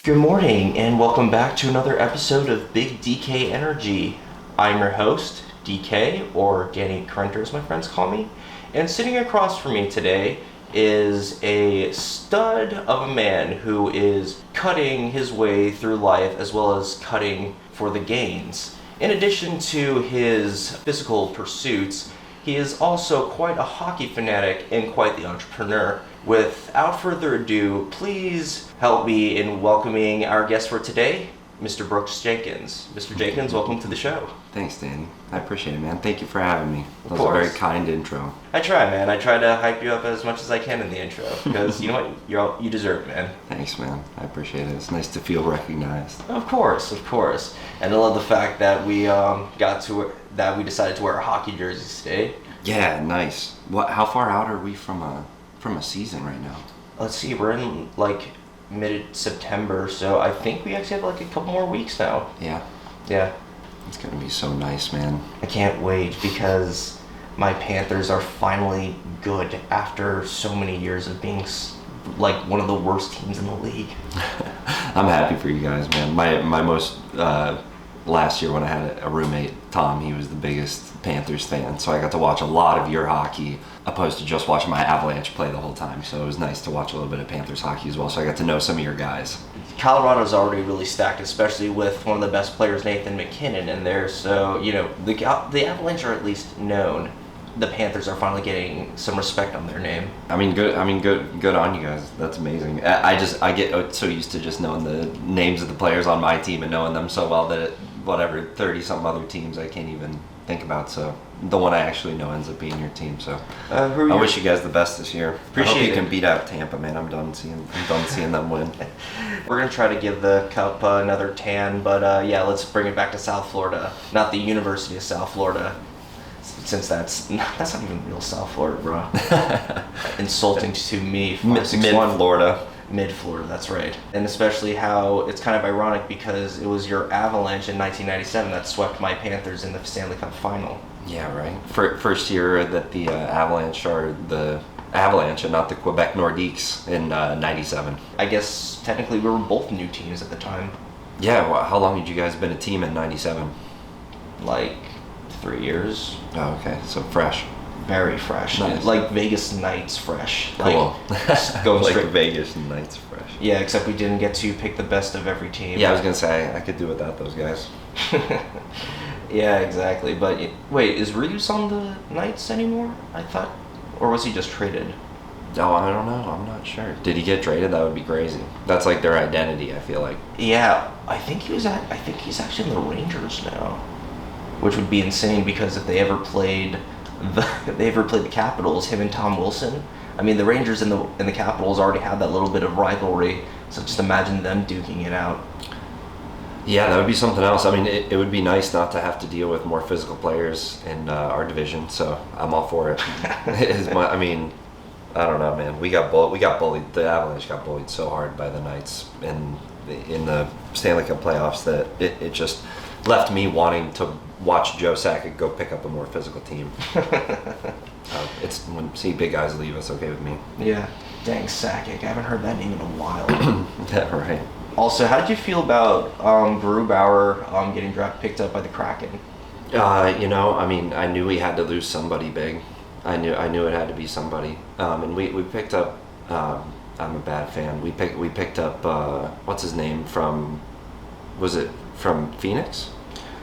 Good morning, and welcome back to another episode of Big DK Energy. I'm your host, DK, or Danny Krenter as my friends call me, and sitting across from me today is a stud of a man who is cutting his way through life as well as cutting for the gains. In addition to his physical pursuits, he is also quite a hockey fanatic and quite the entrepreneur. Without further ado, please help me in welcoming our guest for today, Mr. Brooks Jenkins. Mr. Jenkins, welcome to the show. Thanks, Danny. I appreciate it, man. Thank you for having me. That was Of a very course. kind intro. I try, man. I try to hype you up as much as I can in the intro because you know what, you deserve it, man. Thanks, man. I appreciate it. It's nice to feel recognized. Of course. And I love the fact that we decided to wear our hockey jerseys today. Yeah, nice. How far out are we from a season right now? Let's see, we're in like mid-September, so I think we actually have like a couple more weeks now. Yeah. It's gonna be so nice, man. I can't wait because my Panthers are finally good after so many years of being like one of the worst teams in the league. I'm happy for you guys, man. My most last year when I had a roommate, Tom, he was the biggest Panthers fan, so I got to watch a lot of your hockey opposed to just watching my Avalanche play the whole time. So it was nice to watch a little bit of Panthers hockey as well, so I got to know some of your guys. Colorado's already really stacked, especially with one of the best players, Nathan McKinnon, in there. So, you know, the Avalanche are at least known. The Panthers are finally getting some respect on their name. Good on you guys. That's amazing. I get so used to just knowing the names of the players on my team and knowing them so well that whatever 30-something other teams I can't even think about. So the one I actually know ends up being your team. So I wish you guys the best this year. I hope you can beat out Tampa, man. I'm done seeing them win. We're gonna try to give the Cup another tan, but yeah, let's bring it back to South Florida, not the University of South Florida. Since that's not even real South Florida, bro. Insulting to me. Mid-Florida. Mid-Florida, that's right. And especially how it's kind of ironic because it was your Avalanche in 1997 that swept my Panthers in the Stanley Cup final. Yeah, right. First year that the Avalanche are the Avalanche and not the Quebec Nordiques in 97. I guess technically we were both new teams at the time. Yeah, well, how long had you guys been a team in 97? Like 3 years. Oh, okay. So fresh. Very fresh. Nice. Like Vegas Knights fresh. Cool. Like, going like straight. Vegas Knights fresh. Yeah, except we didn't get to pick the best of every team. Yeah, I was going to say, I could do without those guys. Yeah, exactly. But wait, is Reeves on the Knights anymore? I thought, or was he just traded? Oh, I don't know. I'm not sure. Did he get traded? That would be crazy. That's like their identity, I feel like. Yeah, I think he's actually in the Rangers now, which would be insane because if they ever played the Capitals, him and Tom Wilson. I mean, the Rangers and the Capitals already had that little bit of rivalry, so just imagine them duking it out. Yeah, that would be something else. I mean, it would be nice not to have to deal with more physical players in our division, so I'm all for it. I mean, I don't know, man. We got bullied. The Avalanche got bullied so hard by the Knights in the Stanley Cup playoffs that it just left me wanting to watch Joe Sakic go pick up a more physical team. It's when see big guys leave, it's okay with me. Yeah. Dang, Sakic. I haven't heard that name in a while. Yeah, right. Also, how did you feel about Grubauer getting picked up by the Kraken? I mean, I knew we had to lose somebody big. I knew it had to be somebody. And we picked up. I'm a bad fan. We picked up what's his name from? Was it from Phoenix?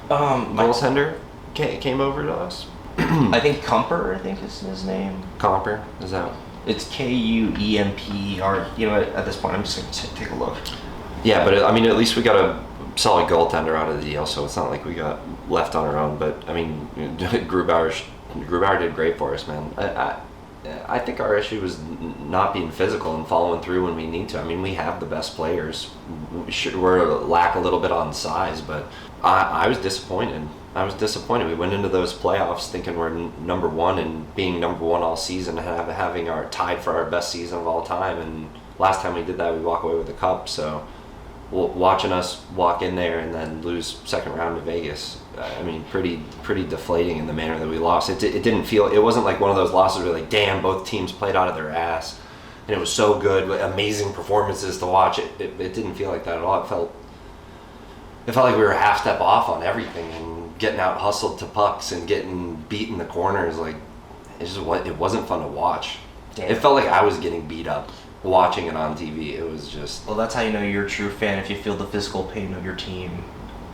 Goaltender came over to us. I think Kumper, I think is his name. Comper, is that? It's Kuemper. You know, at this point, I'm just going to take a look. Yeah, but I mean, at least we got a solid goaltender out of the deal, so it's not like we got left on our own. But I mean, Grubauer did great for us, man. I think our issue was not being physical and following through when we need to. I mean, we have the best players. We're lack a little bit on size, but I was disappointed. We went into those playoffs thinking we're number one and being number one all season, having our tied for our best season of all time. And last time we did that, we walk away with the cup. So watching us walk in there and then lose second round to Vegas, I mean, pretty deflating in the manner that we lost. It wasn't like one of those losses where like, damn, both teams played out of their ass. and it was so good, with amazing performances to watch. It didn't feel like that at all. It felt like we were a half step off on everything, and getting out hustled to pucks and getting beat in the corners. Like, it wasn't fun to watch. Damn. It felt like I was getting beat up watching it on TV. It was just... Well, that's how you know you're a true fan, if you feel the physical pain of your team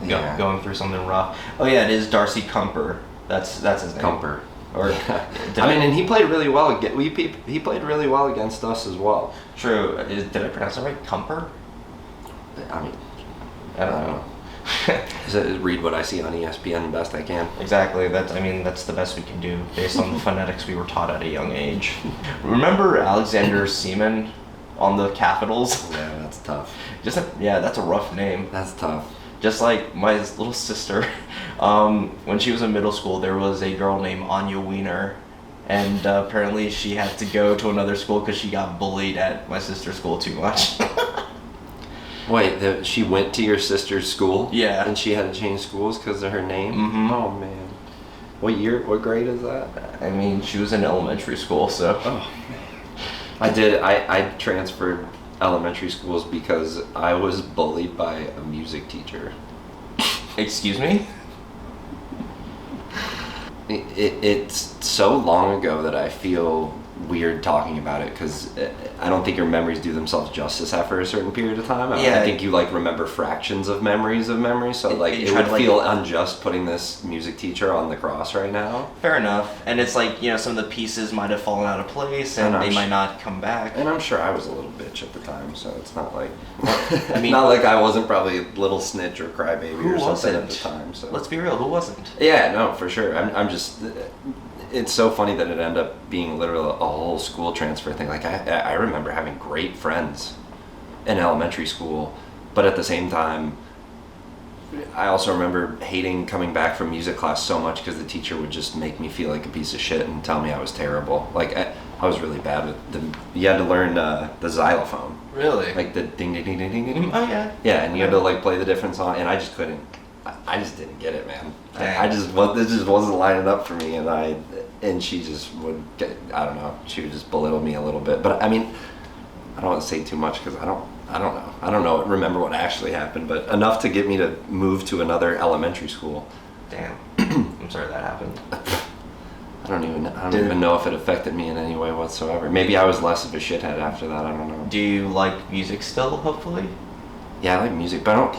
going through something rough. Oh yeah, it is Darcy Kumper. That's his name. Kumper. Or and he played really well. He played really well against us as well. True. Did I pronounce it right? Kumper? I mean, I don't know. Read what I see on ESPN best I can. Exactly. That's the best we can do based on the phonetics we were taught at a young age. Remember Alexander Seaman on the Capitals? Yeah, that's tough. That's a rough name. That's tough. Just like my little sister, when she was in middle school, there was a girl named Anya Wiener, and apparently she had to go to another school because she got bullied at my sister's school too much. Wait, she went to your sister's school? Yeah. And she had to change schools because of her name? Mm-hmm. Oh, man. What grade is that? I mean, she was in elementary school, so... Oh, man. I transferred elementary schools because I was bullied by a music teacher. Excuse me? It's so long ago that I feel weird talking about it, because I don't think your memories do themselves justice after a certain period of time. I think you remember fractions of memories, so it would feel unjust putting this music teacher on the cross right now. Fair enough. And it's like, some of the pieces might have fallen out of place and they might not come back. And I'm sure I was a little bitch at the time, so it's not like I mean, not like I wasn't probably a little snitch or crybaby or something wasn't? at the time. So let's be real, who wasn't? Yeah, no, for sure. I'm just... It's so funny that it ended up being literally a whole school transfer thing. Like, I remember having great friends in elementary school, but at the same time, I also remember hating coming back from music class so much because the teacher would just make me feel like a piece of shit and tell me I was terrible. Like, I was really bad with you had to learn the xylophone. Really? Like the ding, ding, ding, ding, ding, ding. Oh, yeah. Yeah, and you had to, play the different song, and I just couldn't. I just didn't get it, man. This just wasn't lining up for me, and she just would I don't know, she would just belittle me a little bit. But I mean, I don't want to say too much because I don't know, remember what actually happened, but enough to get me to move to another elementary school. Damn. I'm sorry that happened. I don't even know if it affected me in any way whatsoever. Maybe I was less of a shithead after that. I don't know. Do you like music still, hopefully? Yeah, I like music, but I don't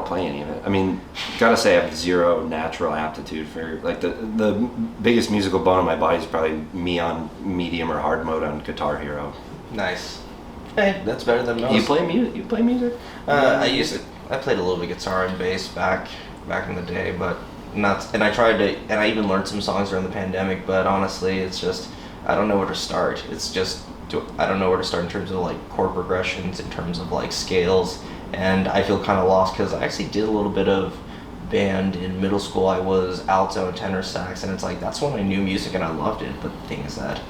play any of it. I mean, gotta say I have zero natural aptitude for, the biggest musical bone in my body is probably me on medium or hard mode on Guitar Hero. Nice. Hey, that's better than most. You play music? I played a little bit guitar and bass back in the day, but not, and I even learned some songs during the pandemic, but honestly, it's just, I don't know where to start. I don't know where to start in terms of chord progressions, in terms of scales. And I feel kind of lost because I actually did a little bit of band in middle school. I was alto and tenor sax, and it's that's when I knew music and I loved it. But the thing is that,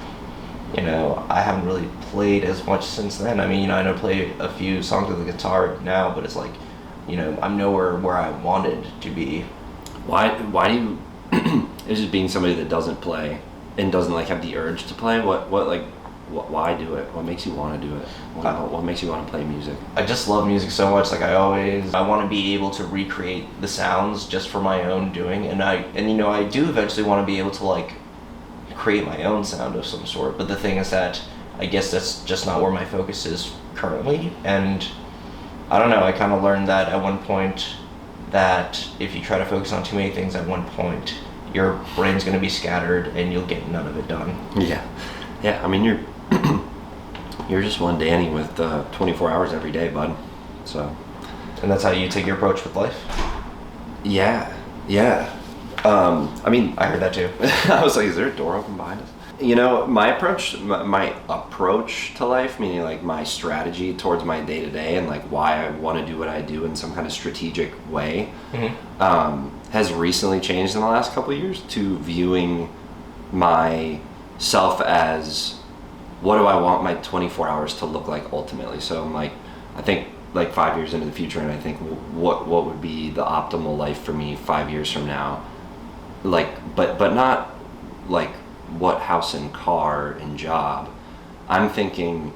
I haven't really played as much since then. I mean, I know play a few songs with the guitar now, but it's I'm nowhere where I wanted to be. Why do you? It's just being somebody that doesn't play and doesn't have the urge to play. Why do it? What makes you want to do it? What makes you want to play music? I just love music so much. I want to be able to recreate the sounds just for my own doing, and I do eventually want to be able to create my own sound of some sort. But the thing is that I guess that's just not where my focus is currently, and I don't know. I kind of learned that at one point that if you try to focus on too many things at one point, your brain's going to be scattered and you'll get none of it done. Yeah. I mean, you're just one Danny with 24 hours every day, bud. So. And that's how you take your approach with life? Yeah. I mean, I heard that too. I was like, is there a door open behind us? My approach to life, meaning my strategy towards my day to day and why I want to do what I do in some kind of strategic way, has recently changed in the last couple of years to viewing myself as, what do I want my 24 hours to look like ultimately? So I'm I think 5 years into the future, and I think what would be the optimal life for me 5 years from now, but not what house and car and job. I'm thinking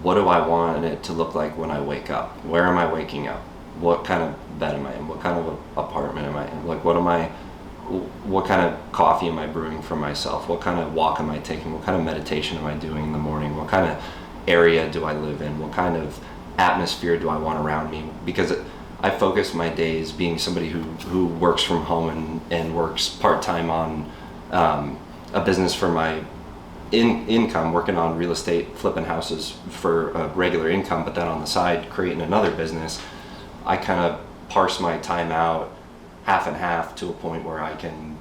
what do I want it to look like when I wake up? Where am I waking up? What kind of bed am I in? What kind of apartment am I in? Like, what kind of coffee am I brewing for myself? What kind of walk am I taking? What kind of meditation am I doing in the morning? What kind of area do I live in? What kind of atmosphere do I want around me? Because I focus my days, being somebody who works from home and works part-time on a business for my income, working on real estate, flipping houses for a regular income, but then on the side creating another business. I kind of parse my time out half and half to a point where I can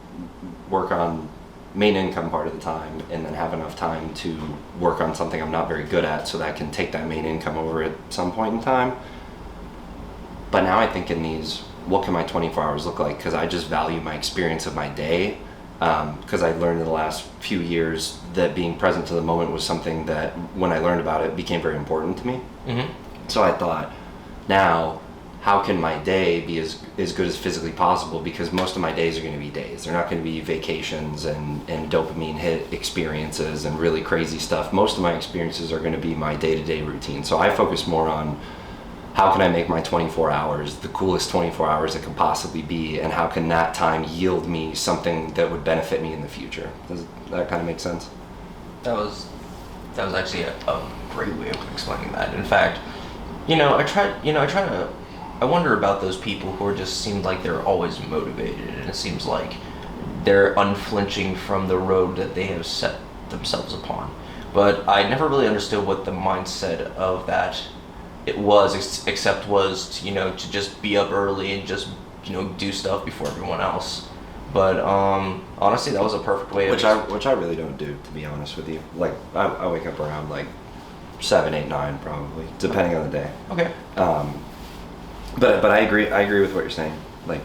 work on main income part of the time and then have enough time to work on something I'm not very good at, so that I can take that main income over at some point in time. But now I think in these, what can my 24 hours look like? Because I just value my experience of my day, because I learned in the last few years that being present to the moment was something that, when I learned about it, became very important to me. Mm-hmm. So I thought, now, how can my day be as good as physically possible? Because most of my days are going to be days. They're not going to be vacations and dopamine hit experiences and really crazy stuff. Most of my experiences are going to be my day-to-day routine. So I focus more on, how can I make my 24 hours the coolest 24 hours it can possibly be, and how can that time yield me something that would benefit me in the future? Does that kind of make sense? That was actually a great way of explaining that. In fact, I wonder about those people who just seem like they're always motivated, and it seems like they're unflinching from the road that they have set themselves upon. But I never really understood what the mindset of that it was, except was to just be up early and just do stuff before everyone else. But honestly, that was a perfect way which I really don't do, to be honest with you. Like I wake up around like 7, 8, 9 probably, depending on the day. Okay. But I agree with what you're saying. Like,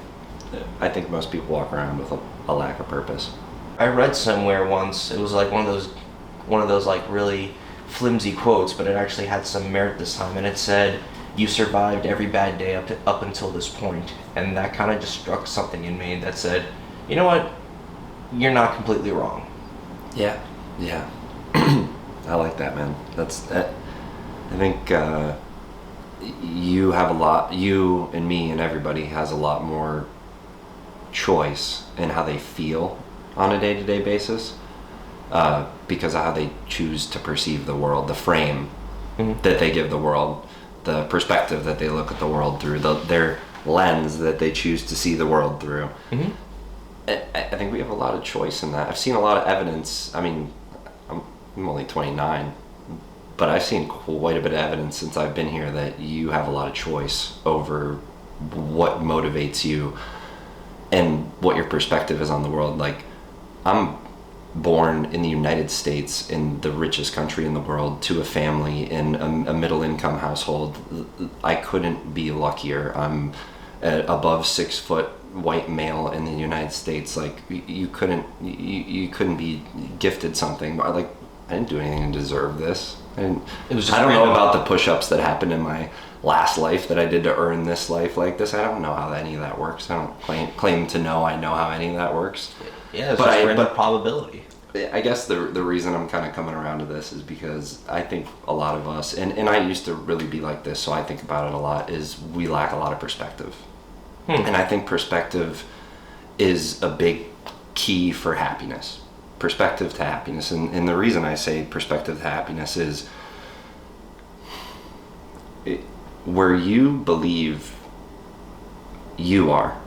I think most people walk around with a lack of purpose. I read somewhere once, it was like one of those like really flimsy quotes, but it actually had some merit this time, and it said, "You survived every bad day up until this point," and that kind of just struck something in me that said, you know what, you're not completely wrong. Yeah. I like that, man. I think you have you and me and everybody has a lot more choice in how they feel on a day-to-day basis, because of how they choose to perceive the world, the frame that they give the world, the perspective that they look at the world through, their lens that they choose to see the world through. Mm-hmm. I think we have a lot of choice in that. I've seen a lot of evidence. I mean, I'm only 29, but I've seen quite a bit of evidence since I've been here that you have a lot of choice over what motivates you and what your perspective is on the world. Like, I'm born in the United States, in the richest country in the world, to a family in a middle income household. I couldn't be luckier. I'm above 6 foot white male in the United States. Like, you couldn't be gifted something. Like, I didn't do anything to deserve this. I don't know about the push-ups that happened in my last life that I did to earn this life like this. I don't know how any of that works. I don't claim to know I know how any of that works. Yeah, it's just random probability. I guess the reason I'm kind of coming around to this is because I think a lot of us, and I used to really be like this, so I think about it a lot, is we lack a lot of perspective. And I think perspective is a big key for happiness. Perspective to happiness. And the reason I say perspective to happiness is where you believe you are,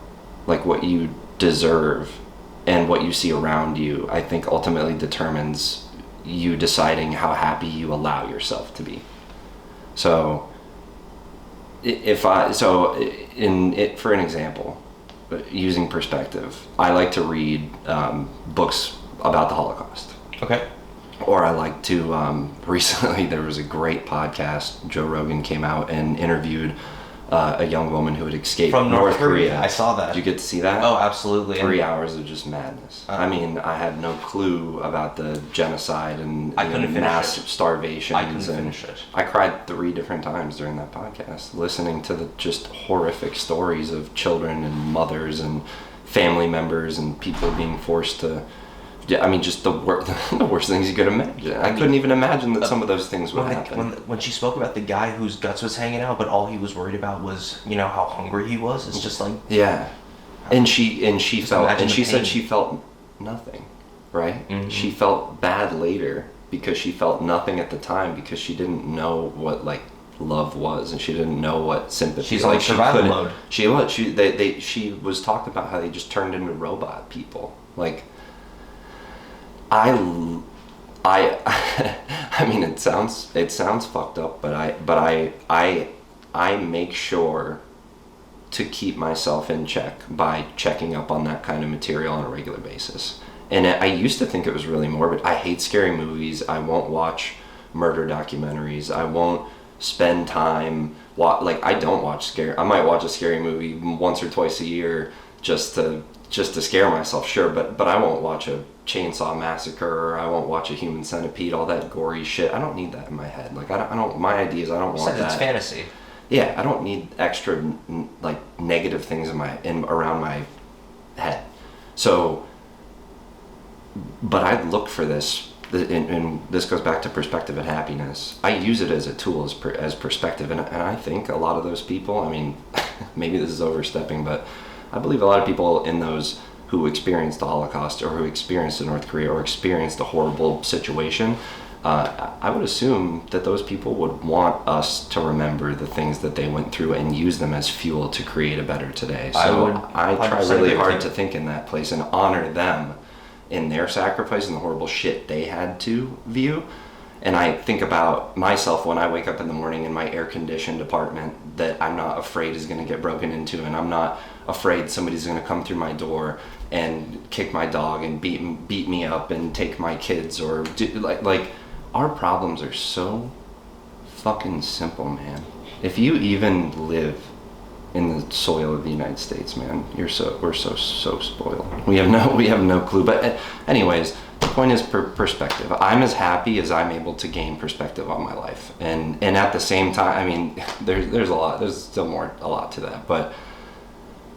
like what you deserve and what you see around you, I think ultimately determines you deciding how happy you allow yourself to be. So for an example, using perspective, I like to read books about the Holocaust. Okay. Or I like to, recently there was a great podcast, Joe Rogan came out and interviewed a young woman who had escaped from North Korea. I saw that. Did you get to see that? Oh, absolutely. 3 hours of just madness. I mean, I had no clue about the genocide and mass starvation. I couldn't finish it. I cried 3 different times during that podcast, listening to the just horrific stories of children and mothers and family members and people being forced to Yeah, I mean, just the worst things you could imagine. I couldn't even imagine that some of those things would happen. When she spoke about the guy whose guts was hanging out, but all he was worried about was, how hungry he was. It's just like, yeah, and she said she felt nothing, right? Mm-hmm. She felt bad later because she felt nothing at the time because she didn't know what like love was, and she didn't know what sympathy. She's like survival mode. She was talked about how they just turned into robot people. Like, I mean, it sounds fucked up, but I make sure to keep myself in check by checking up on that kind of material on a regular basis. And I used to think it was really morbid. I hate scary movies. I won't watch murder documentaries. I won't spend time I don't watch scary. I might watch a scary movie once or twice a year just to scare myself, sure, but I won't watch a Chainsaw Massacre, or I won't watch a Human Centipede, all that gory shit. I don't need that in my head. Like, I don't my ideas, I don't want that. It's fantasy. Yeah, I don't need extra like negative things around my head. So, but I look for this, and this goes back to perspective and happiness. I use it as a tool, as perspective, and I think a lot of those people, I mean, maybe this is overstepping, but I believe a lot of people in those who experienced the Holocaust, or who experienced the North Korea, or experienced a horrible situation, I would assume that those people would want us to remember the things that they went through and use them as fuel to create a better today. So I try really hard to think in that place and honor them in their sacrifice and the horrible shit they had to view. And I think about myself when I wake up in the morning in my air-conditioned apartment that I'm not afraid is going to get broken into, and I'm not afraid somebody's going to come through my door and kick my dog and beat me up and take my kids, or like our problems are so fucking simple, man. If you even live in the soil of the United States, man, we're so spoiled. We have no clue. But anyways, the point is perspective. I'm as happy as I'm able to gain perspective on my life, and at the same time, I mean, there's still a lot to that, but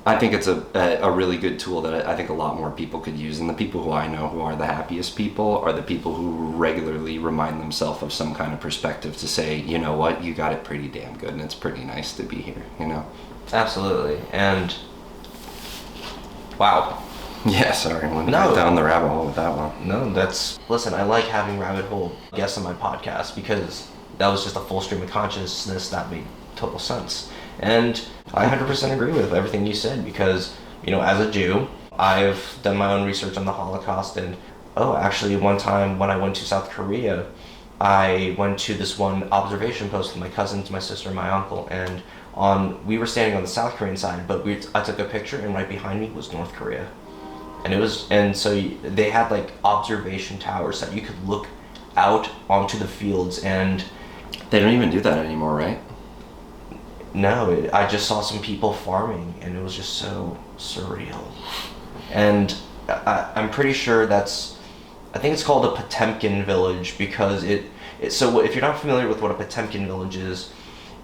I think it's a really good tool that I think a lot more people could use. And the people who I know who are the happiest people are the people who regularly remind themselves of some kind of perspective to say, you know what, you got it pretty damn good, and it's pretty nice to be here, you know? Absolutely. And wow. Yeah, sorry, I went down the rabbit hole with that one. No, listen, I like having rabbit hole guests on my podcast because that was just a full stream of consciousness that made total sense. And I 100% agree with everything you said because, as a Jew, I've done my own research on the Holocaust. And, actually, one time when I went to South Korea, I went to this one observation post with my cousins, my sister, and my uncle. And we were standing on the South Korean side, but I took a picture, and right behind me was North Korea. And so they had like observation towers that you could look out onto the fields, and they don't even do that anymore, right? No, I just saw some people farming, and it was just so surreal. And I'm pretty sure I think it's called a Potemkin village because so if you're not familiar with what a Potemkin village is,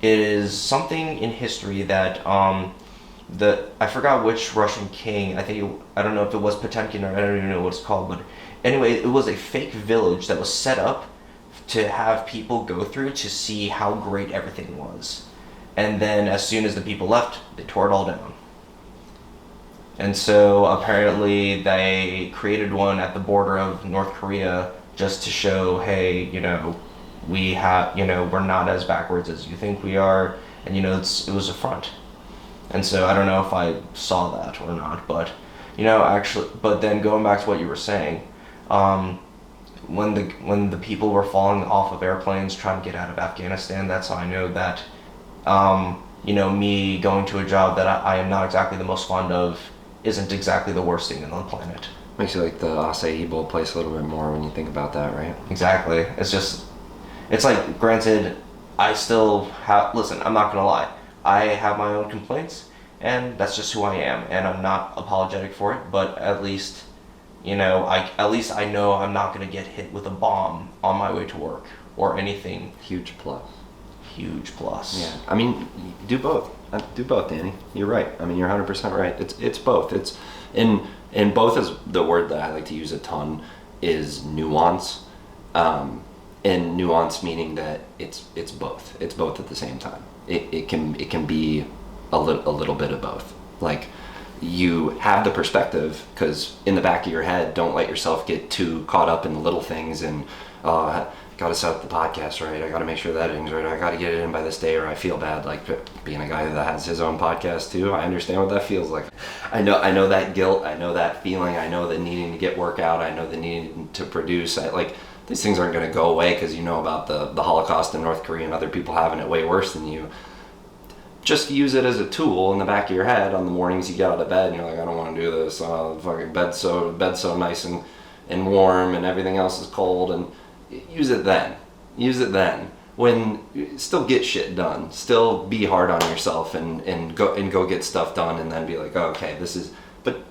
it is something in history that I forgot which Russian king, I don't know if it was Potemkin, or I don't even know what it's called, but anyway, it was a fake village that was set up to have people go through to see how great everything was. And then as soon as the people left, they tore it all down. And so apparently they created one at the border of North Korea just to show, hey, we're not as backwards as you think we are, and it was a front. And so I don't know if I saw that or not, but but then going back to what you were saying, when the people were falling off of airplanes trying to get out of Afghanistan, that's how I know that me going to a job that I am not exactly the most fond of isn't exactly the worst thing on the planet. Makes you like the acai bowl place a little bit more when you think about that, right? Exactly. It's like, granted, I still have, listen, I'm not gonna lie, I have my own complaints, and that's just who I am, and I'm not apologetic for it, but at least, I know I'm not gonna get hit with a bomb on my way to work, or anything. Huge plus. Yeah. I mean, do both. Do both, Danny. You're right. I mean, you're 100% right. It's both. And And both is the word that I like to use a ton is nuance. And nuance meaning that it's both. It's both at the same time. It can be a little bit of both. Like, you have the perspective, because in the back of your head, don't let yourself get too caught up in the little things and got to set up the podcast right, I got to make sure the editing's right, I got to get it in by this day, or I feel bad. Like, being a guy that has his own podcast too, I understand what that feels like. I know that guilt, I know that feeling, I know the needing to get work out, I know the needing to produce. These things aren't going to go away because you know about the Holocaust in North Korea and other people having it way worse than you. Just use it as a tool in the back of your head on the mornings you get out of bed and you're like, I don't want to do this. Fucking bed's so nice and warm and everything else is cold. And use it then. When still get shit done. Still be hard on yourself and go get stuff done, and then be like, oh, okay, this is. But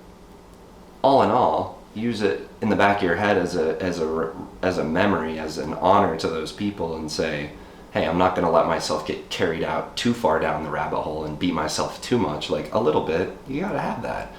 all in all, use it in the back of your head as a memory, as an honor to those people, and say, hey, I'm not going to let myself get carried out too far down the rabbit hole and beat myself too much. Like, a little bit, you got to have that.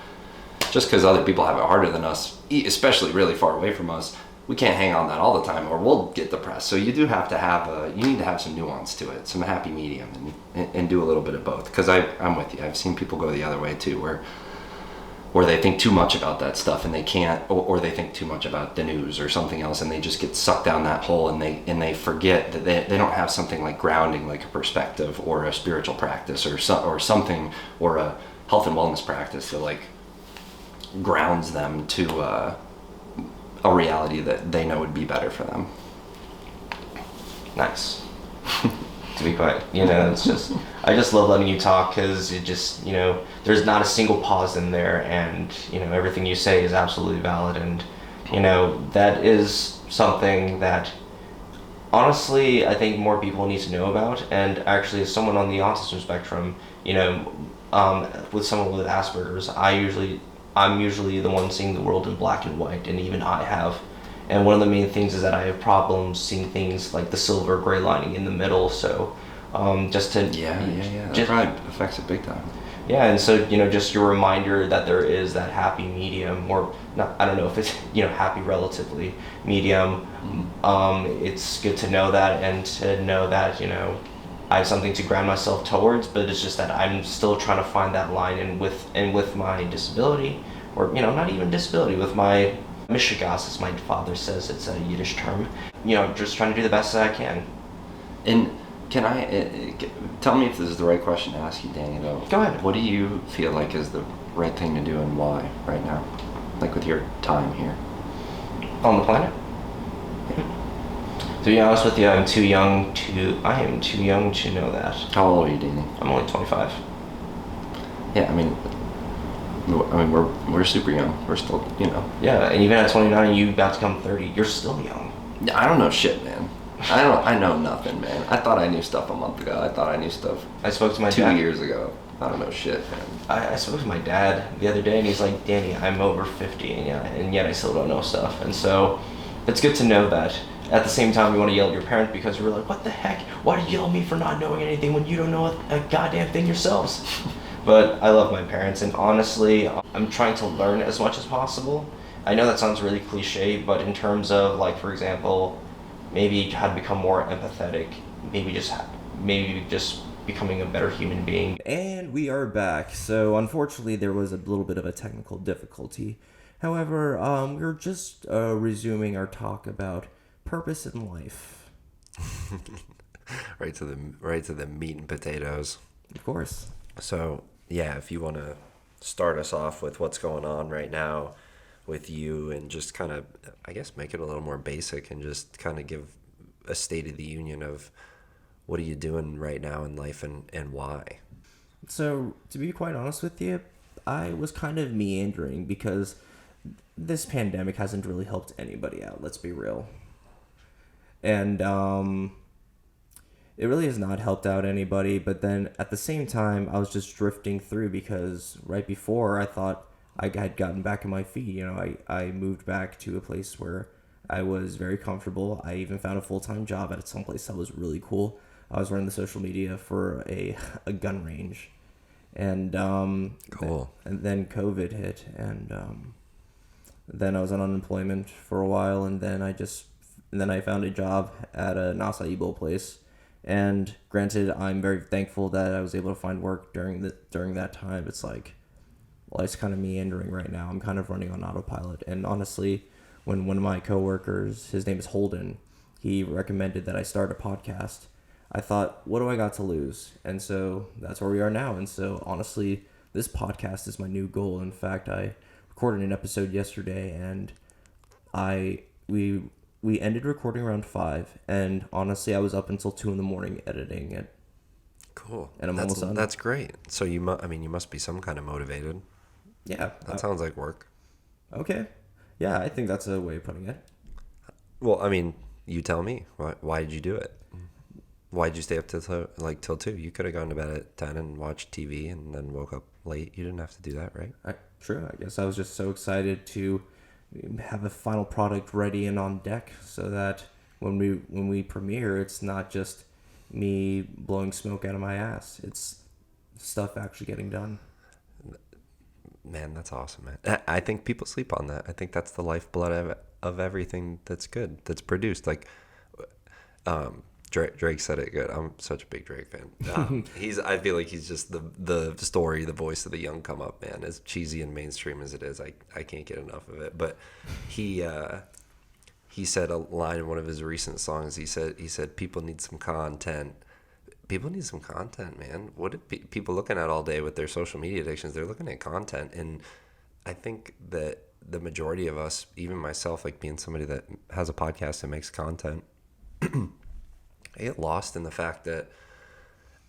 Just because other people have it harder than us, especially really far away from us, we can't hang on that all the time or we'll get depressed. So you do have to you need to have some nuance to it, some happy medium, and do a little bit of both. Because I'm with you. I've seen people go the other way too, where they think too much about that stuff and they can't, or they think too much about the news or something else, and they just get sucked down that hole, and they forget that they don't have something like grounding, like a perspective or a spiritual practice or something, or a health and wellness practice that like grounds them to a reality that they know would be better for them. Nice. To be quite, it's just, I just love letting you talk, because it just, there's not a single pause in there, and everything you say is absolutely valid, and that is something that honestly I think more people need to know about. And actually, as someone on the autism spectrum, with someone with Asperger's, I'm usually the one seeing the world in black and white, and even I have. And one of the main things is that I have problems seeing things like the silver gray lining in the middle. So just to that probably affects it big time. Yeah, and so just your reminder that there is that happy medium, or not, I don't know if it's happy relatively medium. It's good to know that, and to know that I have something to ground myself towards, but it's just that I'm still trying to find that line, and with my disability, or not even disability, with my mishigas, as my father says, it's a Yiddish term. Just trying to do the best that I can. And can I tell me if this is the right question to ask you, Danny? Though, go ahead. What do you feel like is the right thing to do, and why right now? Like, with your time here on the planet. To be honest with you, I am too young to know that. How old are you, Danny? I'm only 25. Yeah, I mean, we're super young. We're still, Yeah, and even at 29, you about to come 30. You're still young. I don't know shit, man. I know nothing, man. I thought I knew stuff a month ago. I thought I knew stuff. I spoke to my 2 years ago. I don't know shit, man. I spoke to my dad the other day, and he's like, Danny, I'm over 50, and yet I still don't know stuff. And so it's good to know that. At the same time, you want to yell at your parents, because you're like, what the heck? Why do you yell at me for not knowing anything when you don't know a goddamn thing yourselves? But I love my parents, and honestly, I'm trying to learn as much as possible. I know that sounds really cliche, but in terms of, like, for example, maybe how to become more empathetic, maybe just becoming a better human being. And we are back. So unfortunately, there was a little bit of a technical difficulty. However, we're just resuming our talk about purpose in life. right to the meat and potatoes. Of course. So yeah, if you want to start us off with what's going on right now with you, and just kind of, I guess, make it a little more basic, and just kind of give a state of the union of what are you doing right now in life, and why. So to be quite honest with you, I was kind of meandering, because this pandemic hasn't really helped anybody out, let's be real. And it really has not helped out anybody, but then at the same time, I was just drifting through, because right before, I thought I had gotten back on my feet. I moved back to a place where I was very comfortable. I even found a full-time job at some place that was really cool. I was running the social media for a gun range. And cool. And then COVID hit, and Then I was on unemployment for a while, and then I found a job at a acai bowl place. And granted, I'm very thankful that I was able to find work during that time. It's like, well, it's kind of meandering right now. I'm kind of running on autopilot. And honestly, when one of my coworkers, his name is Holden, he recommended that I start a podcast. I thought, what do I got to lose? And so that's where we are now. And so honestly, this podcast is my new goal. In fact, I recorded an episode yesterday, and I we ended recording around 5, and honestly, I was up until 2 in the morning editing it. Cool. And I'm that's, almost done. That's great. So you must be some kind of motivated. Yeah. That sounds like work. Okay. Yeah, I think that's a way of putting it. Well, I mean, you tell me. Why did you do it? Why did you stay up till 2? You could have gone to bed at 10 and watched TV and then woke up late. You didn't have to do that, right? True. I guess I was just so excited to have a final product ready and on deck, so that when we premiere, it's not just me blowing smoke out of my ass. It's stuff actually getting done. Man, that's awesome, man. I think people sleep on that. I think that's the lifeblood of everything that's good, that's produced. Like, Drake said it good. I'm such a big Drake fan. I feel like he's just the story, the voice of the young come up, man. As cheesy and mainstream as it is, I can't get enough of it. But he said a line in one of his recent songs. He said people need some content. People need some content, man. What are people looking at all day with their social media addictions? They're looking at content, and I think that the majority of us, even myself, like being somebody that has a podcast and makes content, I get lost in the fact that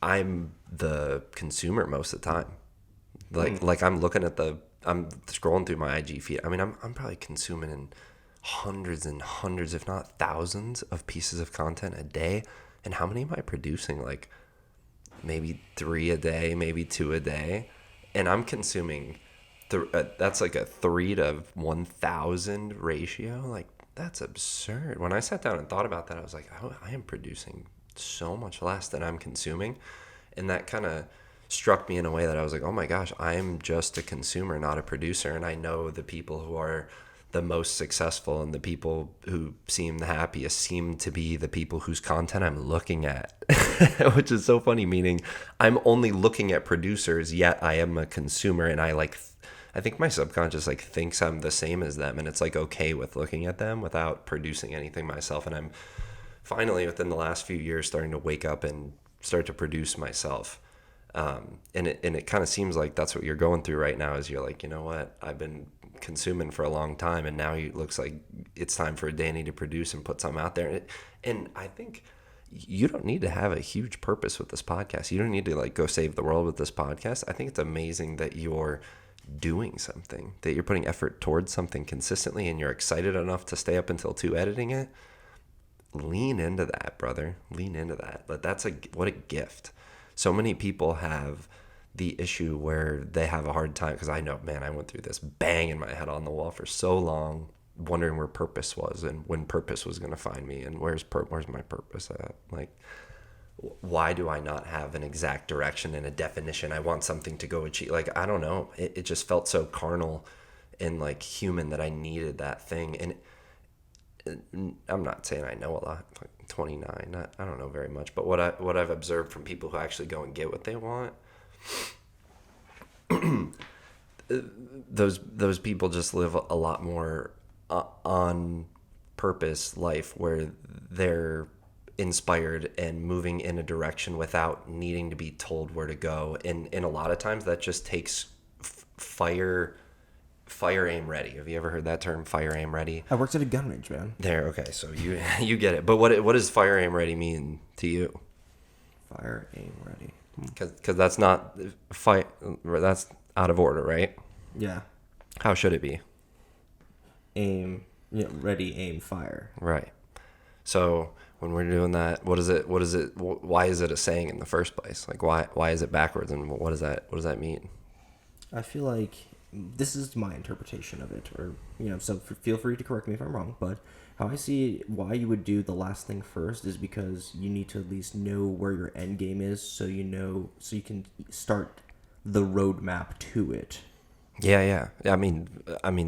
I'm the consumer most of the time. Like I'm scrolling through my IG feed. I mean, I'm probably consuming in hundreds and hundreds, if not thousands, of pieces of content a day. And how many am I producing? Like maybe 3 a day, maybe 2 a day. And I'm consuming, that's like a 3 to 1,000 ratio. Like, that's absurd. When I sat down and thought about that, I was like, I am producing so much less than I'm consuming. And that kind of struck me in a way that I was like, oh my gosh, I am just a consumer, not a producer. And I know the people who are the most successful and the people who seem the happiest seem to be the people whose content I'm looking at, which is so funny, meaning I'm only looking at producers, yet I am a consumer. And I think my subconscious thinks I'm the same as them, and it's okay with looking at them without producing anything myself. And I'm finally, within the last few years, starting to wake up and start to produce myself. And it kind of seems like that's what you're going through right now. Is you're like, you know what, I've been consuming for a long time, and now it looks like it's time for Danny to produce and put something out there. And I think you don't need to have a huge purpose with this podcast. You don't need to go save the world with this podcast. I think it's amazing that you're doing something, that you're putting effort towards something consistently, and you're excited enough to stay up until 2 editing it. Lean into that, brother. Lean into that. But what a gift. So many people have the issue where they have a hard time, because I know, man, I went through this banging my head on the wall for so long, wondering where purpose was and when purpose was going to find me, and where's my purpose at? Why do I not have an exact direction and a definition? I want something to go achieve. I don't know. It just felt so carnal and human that I needed that thing. And I'm not saying I know a lot. I'm 29. I don't know very much. But what I've observed from people who actually go and get what they want, those people just live a lot more on purpose life, where they're inspired and moving in a direction without needing to be told where to go. And a lot of times that just takes fire aim ready. Have you ever heard that term, fire aim ready? I worked at a gun range, man. There, okay, so you get it. But what does fire aim ready mean to you? Fire aim ready. Because that's not that's out of order, right? Yeah. How should it be? Aim, ready, aim, fire. Right. So when we're doing that, what is it? Why is it a saying in the first place? Why is it backwards, and what does that mean? I feel like this is my interpretation of it, or so feel free to correct me if I'm wrong, but how I see why you would do the last thing first is because you need to at least know where your end game is, so you can start the roadmap to it. Yeah. I mean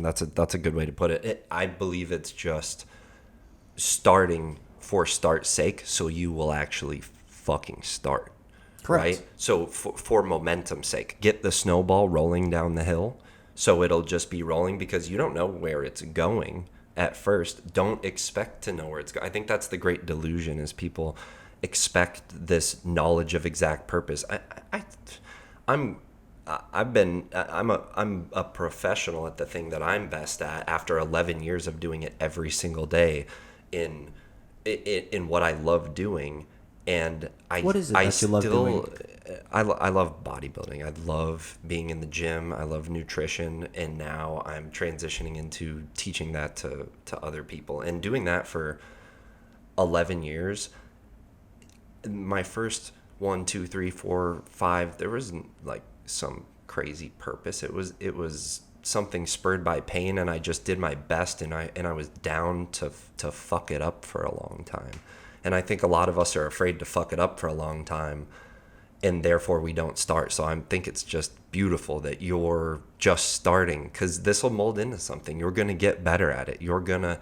that's a good way to put it. I believe it's just starting for start's sake, so you will actually fucking start. Correct. Right? So for momentum's sake, get the snowball rolling down the hill, so it'll just be rolling because you don't know where it's going at first. Don't expect to know where it's going. I think that's the great delusion, is people expect this knowledge of exact purpose. I'm I'm a professional at the thing that I'm best at after 11 years of doing it every single day in in what I love doing. And What is it I that you love doing? I love bodybuilding. I love being in the gym. I love nutrition, and now I'm transitioning into teaching that to other people and doing that for 11 years. My first 1, 2, 3, 4, 5, there wasn't like some crazy purpose. It was something spurred by pain, and I just did my best, and I was down to fuck it up for a long time. And I think a lot of us are afraid to fuck it up for a long time, and therefore we don't start. So I think it's just beautiful that you're just starting, because this will mold into something. You're going to get better at it. You're going to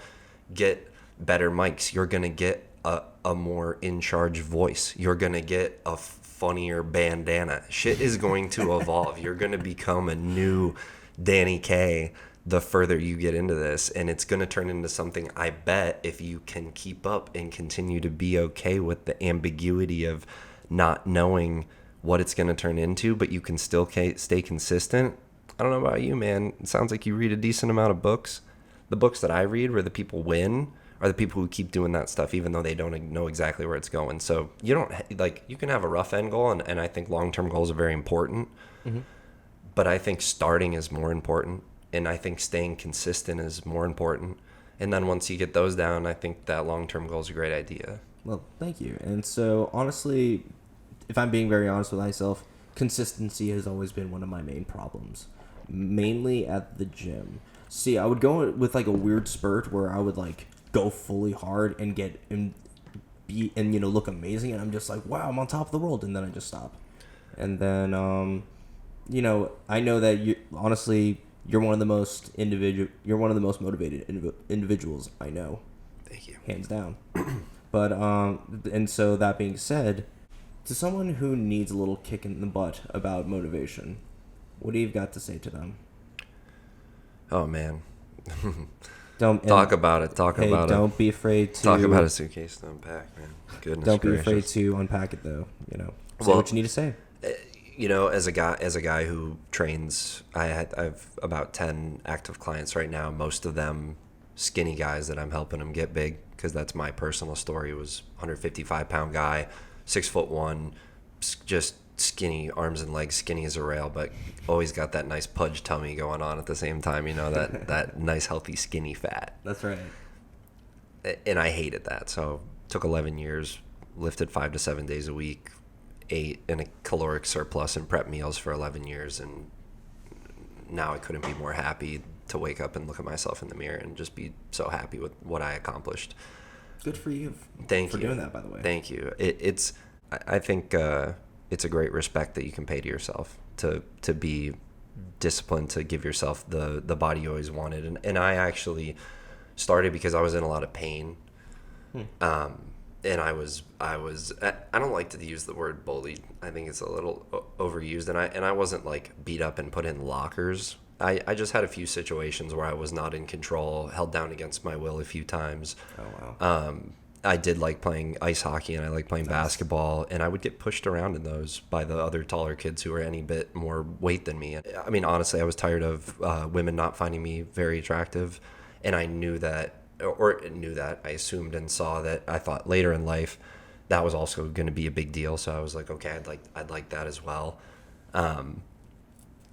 get better mics. You're going to get a more in charge voice. You're going to get a funnier bandana. Shit is going to evolve. You're going to become a new Danny Kaye the further you get into this, and it's going to turn into something, I bet, if you can keep up and continue to be okay with the ambiguity of not knowing what it's going to turn into, but you can still stay consistent. I don't know about you, man. It sounds like you read a decent amount of books. The books that I read where the people win are the people who keep doing that stuff even though they don't know exactly where it's going. So you don't you can have a rough end goal, and I think long-term goals are very important. Mm-hmm. But I think starting is more important, and I think staying consistent is more important. And then once you get those down, I think that long-term goal is a great idea. Well, thank you. And so, honestly, if I'm being very honest with myself, consistency has always been one of my main problems, mainly at the gym. See, I would go with like a weird spurt where I would like go fully hard and get and be and look amazing, and I'm just like, wow, I'm on top of the world, and then I just stop. And then I know that you honestly you're one of the most motivated individuals I know. Thank you. Hands down. But and so that being said, to someone who needs a little kick in the butt about motivation, what do you got to say to them? Oh man. Don't talk about it. Don't be afraid to talk about a suitcase to unpack, man. Goodness Don't gracious. be afraid to unpack it, though. Say Well, what you need to say. As a guy who trains, I've about 10 active clients right now. Most of them skinny guys that I'm helping them get big, because that's my personal story. Was 155-pound guy, 6'1", just skinny arms and legs, skinny as a rail, but always got that nice pudge tummy going on at the same time. That nice healthy skinny fat. That's right. And I hated that, so took 11 years, lifted 5 to 7 days a week, ate in a caloric surplus and prep meals for 11 years, and now I couldn't be more happy to wake up and look at myself in the mirror and just be so happy with what I accomplished. Good for you. Thank for you doing that, by the way. Thank you. I think it's a great respect that you can pay to yourself to be disciplined, to give yourself the body you always wanted. And I actually started because I was in a lot of pain. And I don't like to use the word bullied. I think it's a little overused. And I wasn't like beat up and put in lockers. I just had a few situations where I was not in control, held down against my will a few times. Oh, wow. I did like playing ice hockey, and I like playing basketball, and I would get pushed around in those by the other taller kids who were any bit more weight than me. I mean, honestly, I was tired of women not finding me very attractive, and I knew that, I assumed and saw that. I thought later in life that was also going to be a big deal, so I was like, okay, I'd like that as well.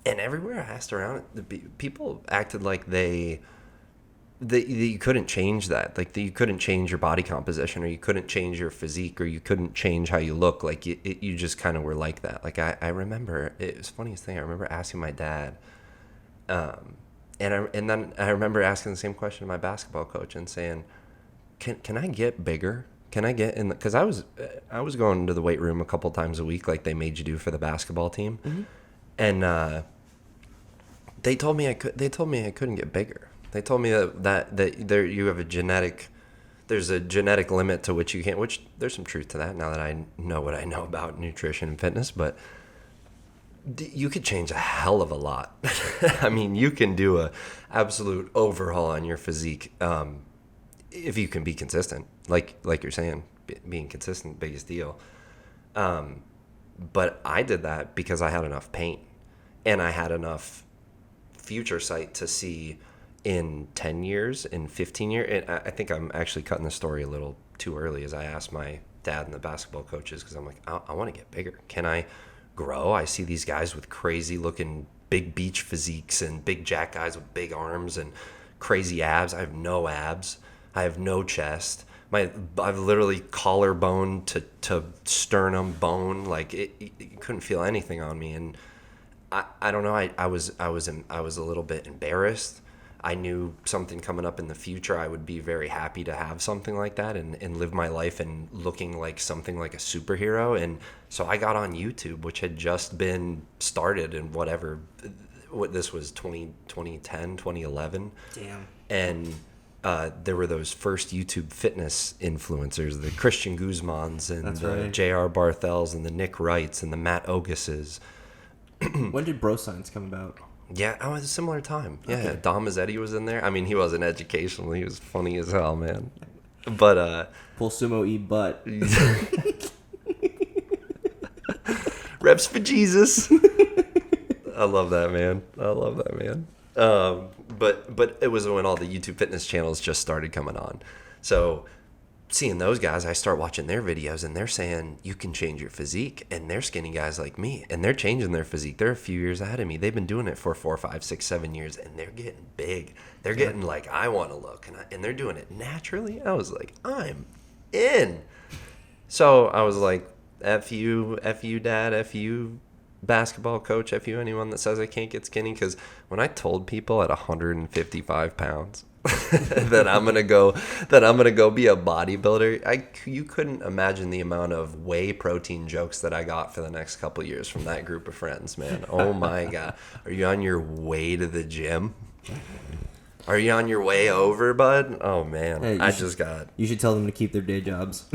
And everywhere I asked around, people acted like that you couldn't change that. Like, that you couldn't change your body composition, or you couldn't change your physique, or you couldn't change how you look. Like, you just kind of were like that. Like, I remember, it was the funniest thing. I remember asking my dad, and then I remember asking the same question to my basketball coach and saying, can I get bigger? Can I get in? Because I was going to the weight room a couple times a week, like they made you do for the basketball team. Mm-hmm. And They told me I could. They told me I couldn't get bigger. They told me that there you have a genetic. There's a genetic limit to which you can't. Which there's some truth to that. Now that I know what I know about nutrition and fitness, but you could change a hell of a lot. I mean, you can do a absolute overhaul on your physique if you can be consistent. Like you're saying, being consistent, biggest deal. But I did that because I had enough paint, and I had enough future sight to see in 10 years, in 15 years. And I think I'm actually cutting the story a little too early, as I asked my dad and the basketball coaches, because I'm like, I want to get bigger. Can I grow? I see these guys with crazy looking big beach physiques and big jack guys with big arms and crazy abs. I have no abs. I have no chest. I've literally collarbone to sternum bone. Like you couldn't feel anything on me. And I don't know. I was a little bit embarrassed. I knew something coming up in the future. I would be very happy to have something like that and live my life and looking like something like a superhero. And so I got on YouTube, which had just been started in what this was 2010, 2011. Damn. And there were those first YouTube fitness influencers, the Christian Guzmans and That's the right. J.R. Barthels and the Nick Wrights and the Matt Oguses. When did Bro Science come about? Yeah, it was a similar time. Yeah, Okay. Dom Mazzetti was in there. I mean, he wasn't educational. He was funny as hell, man. But Full sumo eat butt. reps for Jesus. I love that, man. But it was when all the YouTube fitness channels just started coming on. So seeing those guys, I start watching their videos, and they're saying you can change your physique, and they're skinny guys like me, and they're changing their physique. They're a few years ahead of me. They've been doing it for 4, 5, 6, 7 years, and they're getting big. They're getting like I want to look, and they're doing it naturally. I was like, I'm in. So I was like, F you, Dad, F you, basketball coach, F you, anyone that says I can't get skinny. Because when I told people at 155 pounds that I'm gonna go be a bodybuilder, you couldn't imagine the amount of whey protein jokes that I got for the next couple of years from that group of friends, man. Oh my God. Are you on your way to the gym? Are you on your way over, bud? Oh man. Hey, you should tell them to keep their day jobs.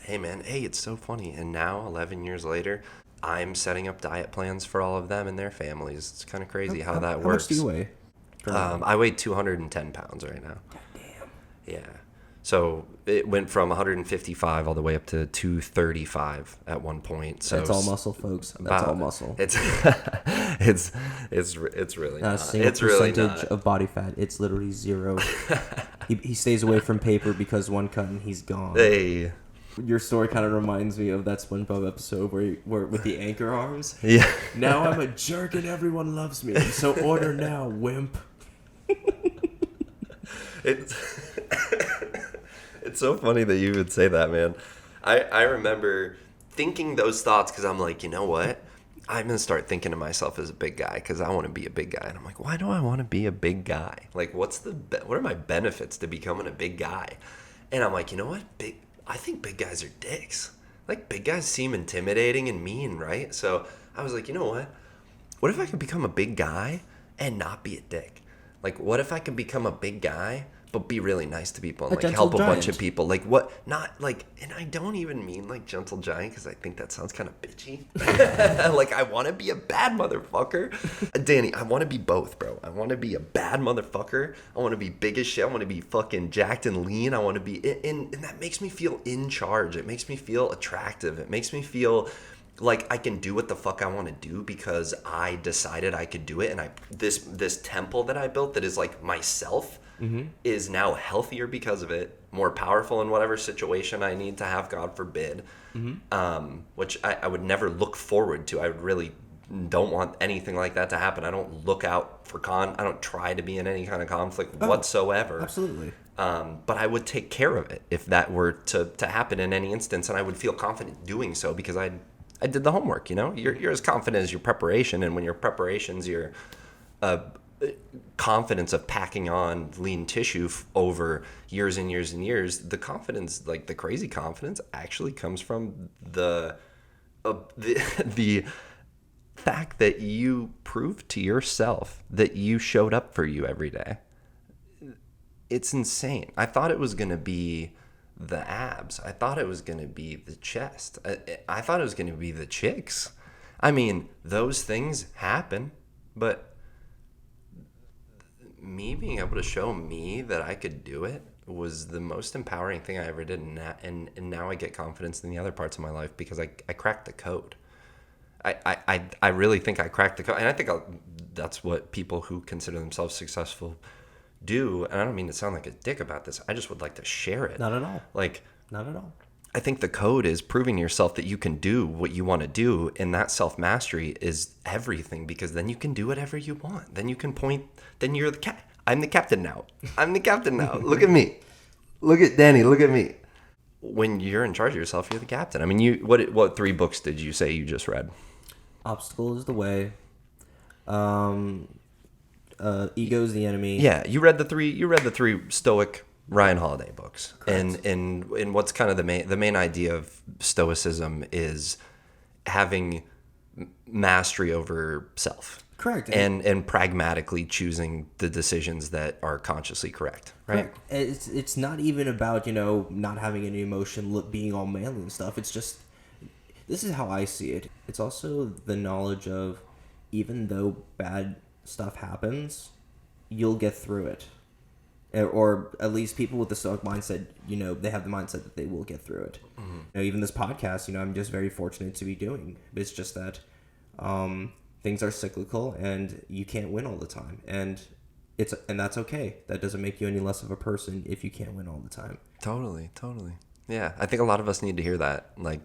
Hey man, it's so funny. And now 11 years later, I'm setting up diet plans for all of them and their families. It's kind of crazy how that works. How much do you weigh? I weigh 210 pounds right now. Damn. Yeah. So it went from 155 all the way up to 235 at one point. So That's all muscle, folks. That's all muscle. It's really Not a not. single It's really percentage not. of body fat. It's literally zero. he stays away from paper because one cut and he's gone. Hey. Your story kind of reminds me of that SpongeBob episode where with the anchor arms. Yeah. Now I'm a jerk and everyone loves me. So order now, wimp. It's it's so funny that you would say that, man. I remember thinking those thoughts because I'm like, you know what? I'm going to start thinking of myself as a big guy because I want to be a big guy. And I'm like, why do I want to be a big guy? Like, what are my benefits to becoming a big guy? And I'm like, you know what? I think big guys are dicks. Like, big guys seem intimidating and mean, right? So I was like, you know what? What if I could become a big guy and not be a dick? Like, what if I could become a big guy but be really nice to people and A like gentle help a bunch giant. of people? Like, what? Not like, and I don't even mean like gentle giant because I think that sounds kind of bitchy. Like, I want to be a bad motherfucker. Danny, I want to be both, bro. I want to be a bad motherfucker. I want to be big as shit. I want to be fucking jacked and lean. I want to be and that makes me feel in charge. It makes me feel attractive. It makes me feel like I can do what the fuck I want to do because I decided I could do it. And this temple that I built that is like myself is now healthier because of it, more powerful in whatever situation I need to have, God forbid, which I would never look forward to. I really don't want anything like that to happen. I don't look out for I don't try to be in any kind of conflict whatsoever. Absolutely. But I would take care of it if that were to happen in any instance, and I would feel confident doing so because I did the homework. You know, you're as confident as your preparation, and when your preparation's your confidence of packing on lean tissue over years and years and years, the confidence, like the crazy confidence, actually comes from the fact that you proved to yourself that you showed up for you every day, it's insane. I thought it was going to be the abs. I thought it was going to be the chest. I thought it was going to be the chicks. I mean, those things happen, but me being able to show me that I could do it was the most empowering thing I ever did. And now I get confidence in the other parts of my life because I cracked the code. I really think I cracked the code. And I think that's what people who consider themselves successful do. And I don't mean to sound like a dick about this. I just would like to share it. Not at all. Like, not at all. I think the code is proving yourself that you can do what you want to do, and that self-mastery is everything, because then you can do whatever you want. Then you can point, then you're the cat. I'm the captain now. I'm the captain now. Look at me. Look at Danny. Look at me. When you're in charge of yourself, you're the captain. I mean, what 3 books did you say you just read? Obstacle is the way. Ego is the enemy. Yeah, you read the three Stoic Ryan Holiday books. Correct. And what's kind of the main idea of Stoicism is having mastery over self. Correct. And pragmatically choosing the decisions that are consciously correct, right? Correct. It's not even about, not having any emotion, being all manly and stuff. It's just, this is how I see it. It's also the knowledge of, even though bad stuff happens, you'll get through it. Or at least people with the Stoic mindset, they have the mindset that they will get through it. Mm-hmm. Even this podcast, I'm just very fortunate to be doing. It's just that things are cyclical and you can't win all the time. And that's okay. That doesn't make you any less of a person if you can't win all the time. Totally. Yeah, I think a lot of us need to hear that. Like,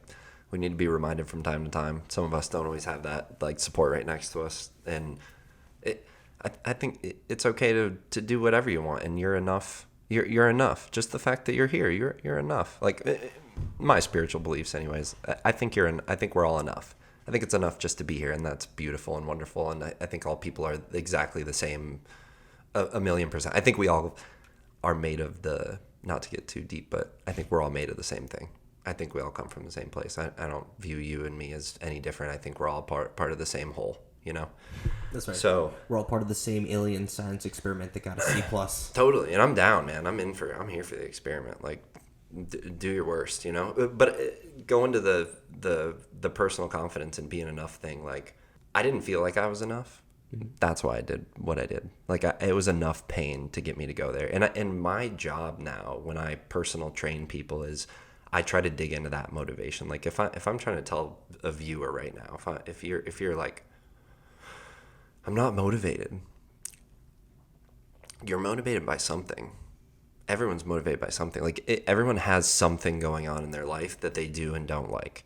we need to be reminded from time to time. Some of us don't always have that, like, support right next to us. And I think it's okay to do whatever you want, and you're enough. You're enough. Just the fact that you're here, you're enough. Like, my spiritual beliefs, anyways. I think we're all enough. I think it's enough just to be here, and that's beautiful and wonderful. And I think all people are exactly the same, a million percent. I think we all are made of not to get too deep, but I think we're all made of the same thing. I think we all come from the same place. I don't view you and me as any different. I think we're all part of the same whole. That's right. So we're all part of the same alien science experiment that got a C+. Totally, and I'm down, man. I'm here for the experiment. Like, do your worst, But going to the personal confidence and being enough thing, like, I didn't feel like I was enough. Mm-hmm. That's why I did what I did. Like, it was enough pain to get me to go there. And my job now, when I personal train people, is I try to dig into that motivation. Like, if I'm trying to tell a viewer right now, if you're like, I'm not motivated. You're motivated by something. Everyone's motivated by something. Like, everyone has something going on in their life that they do and don't like.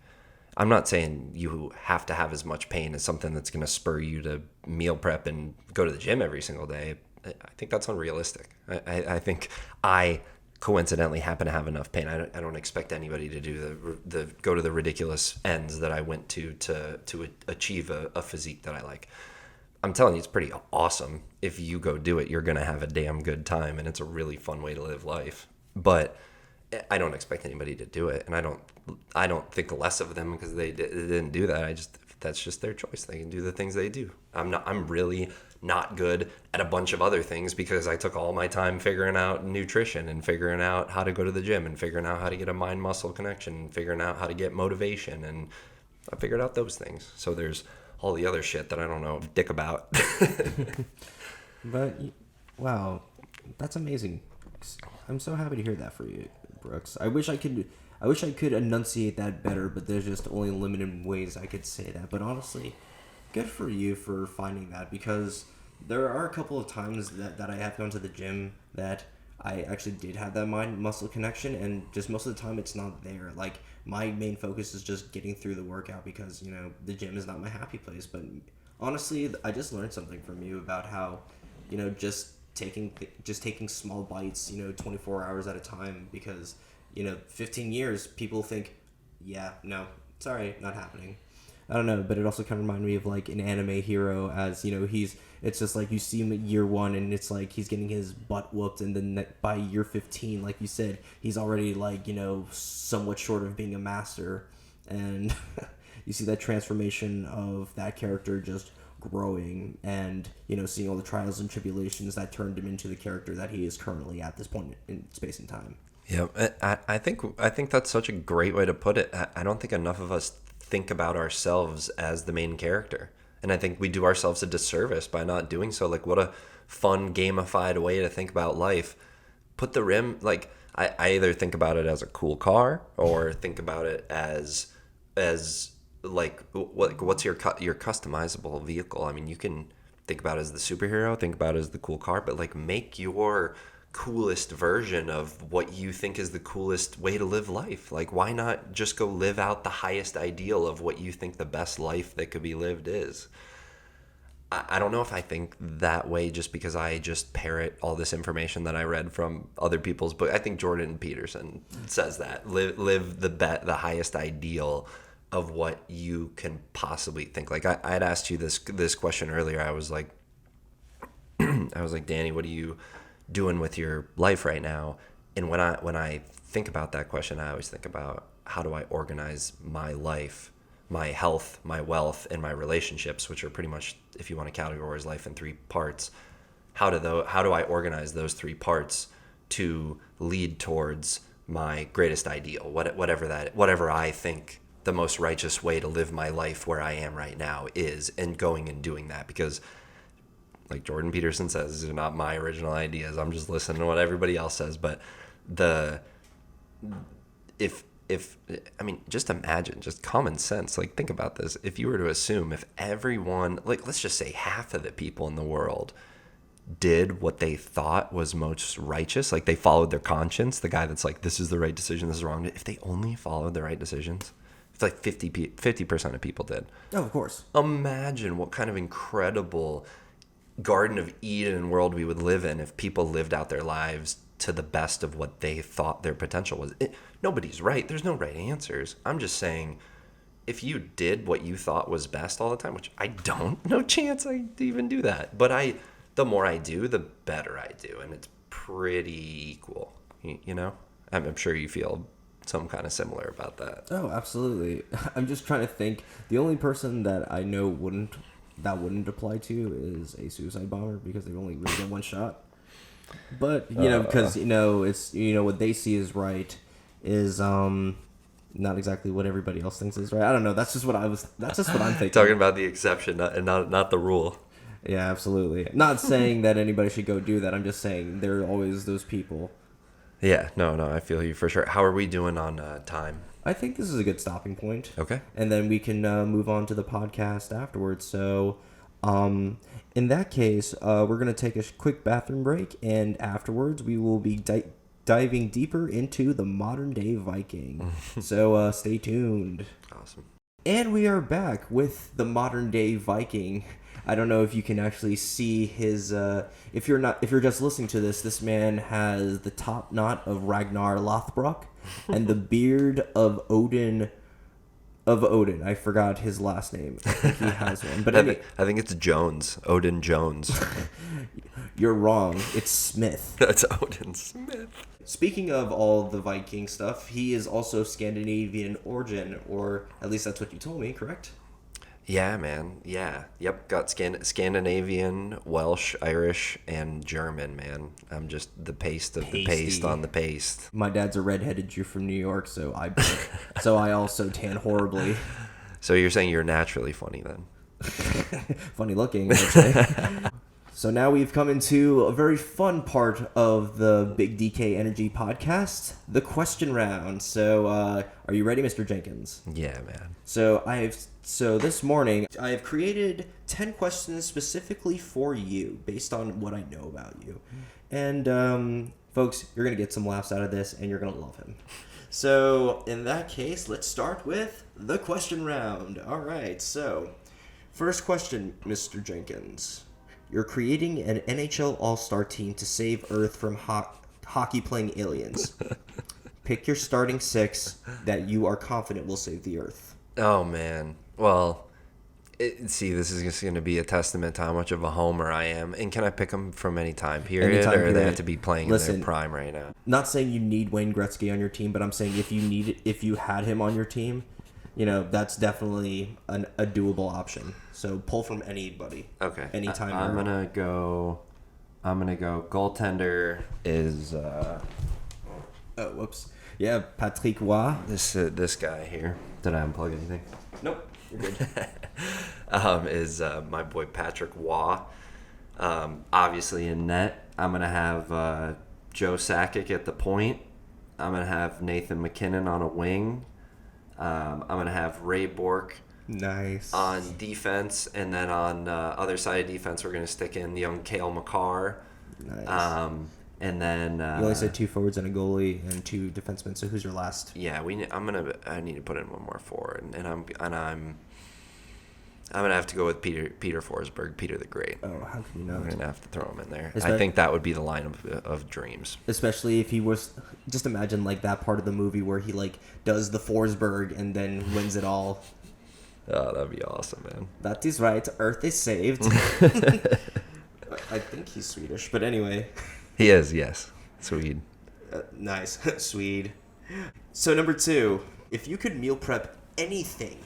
I'm not saying you have to have as much pain as something that's going to spur you to meal prep and go to the gym every single day. I think that's unrealistic. I think I coincidentally happen to have enough pain. I don't expect anybody to do the go to the ridiculous ends that I went to achieve a physique that I like. I'm telling you, it's pretty awesome. If you go do it, you're going to have a damn good time, and it's a really fun way to live life. But I don't expect anybody to do it, and I don't think less of them because they didn't do that. That's just their choice. They can do the things they do. I'm really not good at a bunch of other things because I took all my time figuring out nutrition and figuring out how to go to the gym and figuring out how to get a mind-muscle connection and figuring out how to get motivation, and I figured out those things. So there's all the other shit that I don't know a dick about. But, wow, that's amazing. I'm so happy to hear that for you, Brooks. I wish I could enunciate that better, but there's just only limited ways I could say that. But honestly, good for you for finding that, because there are a couple of times that I have gone to the gym that I actually did have that mind-muscle connection, and just most of the time it's not there. Like, my main focus is just getting through the workout because, the gym is not my happy place. But honestly, I just learned something from you about how, just taking small bites, 24 hours at a time, because, 15 years, people think, yeah, no, sorry, not happening. I don't know, but it also kind of reminded me of, like, an anime hero, as, it's just like you see him at year 1 and it's like he's getting his butt whooped, and then by year 15, like you said, he's already, like, somewhat short of being a master. And you see that transformation of that character just growing, and seeing all the trials and tribulations that turned him into the character that he is currently at this point in space and time. Yeah, I think that's such a great way to put it. I don't think enough of us think about ourselves as the main character, and I think we do ourselves a disservice by not doing so. Like, what a fun gamified way to think about life. Put the rim, like, I either think about it as a cool car, or think about it as like, what's your customizable vehicle. I mean, you can think about it as the superhero, think about it as the cool car, but like, make your coolest version of what you think is the coolest way to live life. Like, why not just go live out the highest ideal of what you think the best life that could be lived is? I don't know if I think that way just because I just parrot all this information that I read from other people's book. I think Jordan Peterson says that. Live the highest ideal of what you can possibly think. Like, I had asked you this question earlier. I was like, Danny, what are you doing with your life right now? And when I think about that question, I always think about, how do I organize my life, my health, my wealth, and my relationships, which are pretty much, if you want to categorize life in 3 parts. How do I organize those 3 parts to lead towards my greatest ideal, whatever I think the most righteous way to live my life where I am right now is, and going and doing that. Because, like Jordan Peterson says, these are not my original ideas. I'm just listening to what everybody else says. But I mean, just imagine, just common sense. Like, think about this. If you were to assume, if everyone, like, let's just say half of the people in the world did what they thought was most righteous, like they followed their conscience, the guy that's like, this is the right decision, this is wrong. If they only followed the right decisions, it's like 50% of people did. Oh, of course. Imagine what kind of incredible Garden of Eden world we would live in if people lived out their lives to the best of what they thought their potential was. Nobody's right. There's no right answers. I'm just saying, if you did what you thought was best all the time, which I don't, no chance I even do that. But the more I do, the better I do. And it's pretty equal, you know? I'm sure you feel some kind of similar about that. Oh, absolutely. I'm just trying to think. The only person that I know wouldn't apply to is a suicide bomber, because they only really get one shot. But because it's what they see is right is not exactly what everybody else thinks is right. I don't know. That's just what I'm thinking. Talking about the exception and not the rule. Yeah, absolutely. Not saying that anybody should go do that. I'm just saying there are always those people. Yeah, no, I feel you for sure. How are we doing on time? I think this is a good stopping point. Okay. And then we can move on to the podcast afterwards. So, in that case, we're going to take a quick bathroom break, and afterwards we will be diving deeper into the modern day Viking. So, stay tuned. Awesome. And we are back with the modern day Viking. I don't know if you can actually see his. If you're just listening to this man has the top knot of Ragnar Lothbrok and the beard of Odin. I forgot his last name. I think he has one, but I think it's Jones. Odin Jones. You're wrong. It's Smith. That's Odin Smith. Speaking of all the Viking stuff, he is also Scandinavian origin, or at least that's what you told me, correct? Yeah, man. Yeah. Yep. Got Scandinavian, Welsh, Irish, and German, man. I'm just the paste of the paste on the paste. My dad's a redheaded Jew from New York, so I also tan horribly. So you're saying you're naturally funny then? Funny looking, I'd say. So now we've come into a very fun part of the Big DK Energy podcast, the question round. So, are you ready, Mr. Jenkins? Yeah, man. So this morning, I have created 10 questions specifically for you, based on what I know about you. And, folks, you're going to get some laughs out of this, and you're going to love him. So, in that case, let's start with the question round. All right, so, first question, Mr. Jenkins. You're creating an NHL All-Star team to save Earth from hockey-playing aliens. Pick your starting 6 that you are confident will save the Earth. Oh, man. Well, this is just going to be a testament to how much of a homer I am. And can I pick them from any time period, or they have to be playing in their prime right now? Not saying you need Wayne Gretzky on your team, but I'm saying if you had him on your team, that's definitely a doable option. So pull from anybody. Okay. Anytime. I'm gonna go. Goaltender is Oh, whoops. Yeah, Patrick Roy. this guy here. Did I unplug anything? Nope, you're good. Is my boy Patrick Waugh. Obviously in net, I'm gonna have Joe Sakic at the point. I'm gonna have Nathan McKinnon on a wing. I'm gonna have Ray Bork Nice. on defense, and then on other side of defense, we're gonna stick in young Cale Makar. Nice. And then You only said 2 forwards and a goalie and 2 defensemen. So who's your last? yeah, I need to put in one more forward, and I'm gonna have to go with Peter Forsberg, Peter the Great. Oh, how can you I'm not? gonna have to throw him in there. Is I that- think that would be the line of dreams. Especially if he was, just imagine like that part of the movie where he like does the Forsberg and then wins it all. Oh, that'd be awesome, man. That is right. Earth is saved. I think he's Swedish, but anyway. He is, yes. Swede. Nice. Swede. So number 2, if you could meal prep anything,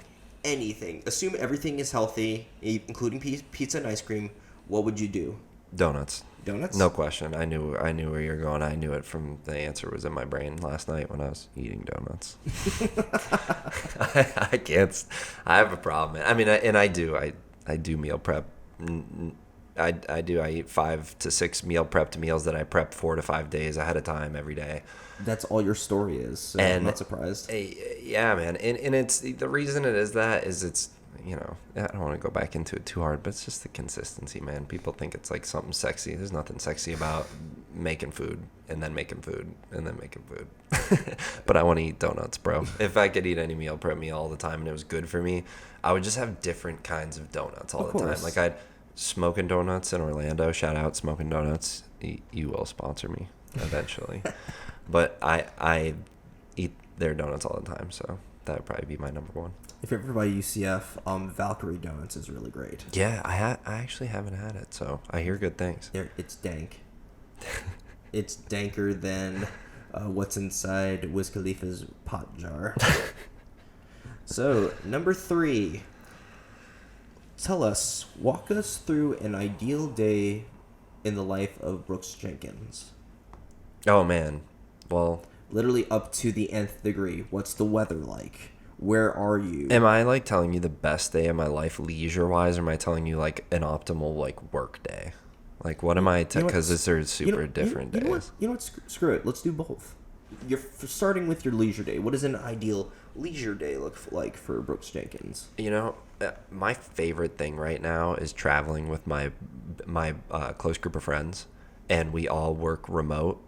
assume everything is healthy, including pizza and ice cream, what would you do? Donuts. Donuts? No question. I knew where you're going. I knew it from the answer was in my brain last night when I was eating donuts. I can't. I have a problem. I mean, I do meal prep. I do. I eat 5 to 6 meal prepped meals that I prep 4 to 5 days ahead of time every day. That's all your story is, so I'm not surprised. Yeah, man. And it's the reason it is that is it's, I don't want to go back into it too hard, but it's just the consistency, man. People think it's like something sexy. There's nothing sexy about making food and then making food and then making food. But I want to eat donuts, bro. If I could eat any meal prep meal all the time and it was good for me, I would just have different kinds of donuts all the time. Like I'd Smoking Donuts in Orlando. Shout out Smoking Donuts. You will sponsor me eventually. But I eat their donuts all the time, so that would probably be my number one. If you're ever by UCF, Valkyrie Donuts is really great. Yeah, I actually haven't had it, so I hear good things. It's dank. It's danker than what's inside Wiz Khalifa's pot jar. So, number 3. Walk us through an ideal day in the life of Brooks Jenkins. Oh, man. Well, literally up to the nth degree. What's the weather like? Where are you? am I like telling you the best day of my life leisure-wise, or am I telling you like an optimal like work day? Like what am I? Because these are super different days. You know what? Screw it. Let's do both. You're starting with your leisure day. What does an ideal leisure day look like for Brooks Jenkins? My favorite thing right now is traveling with my close group of friends, and we all work remote,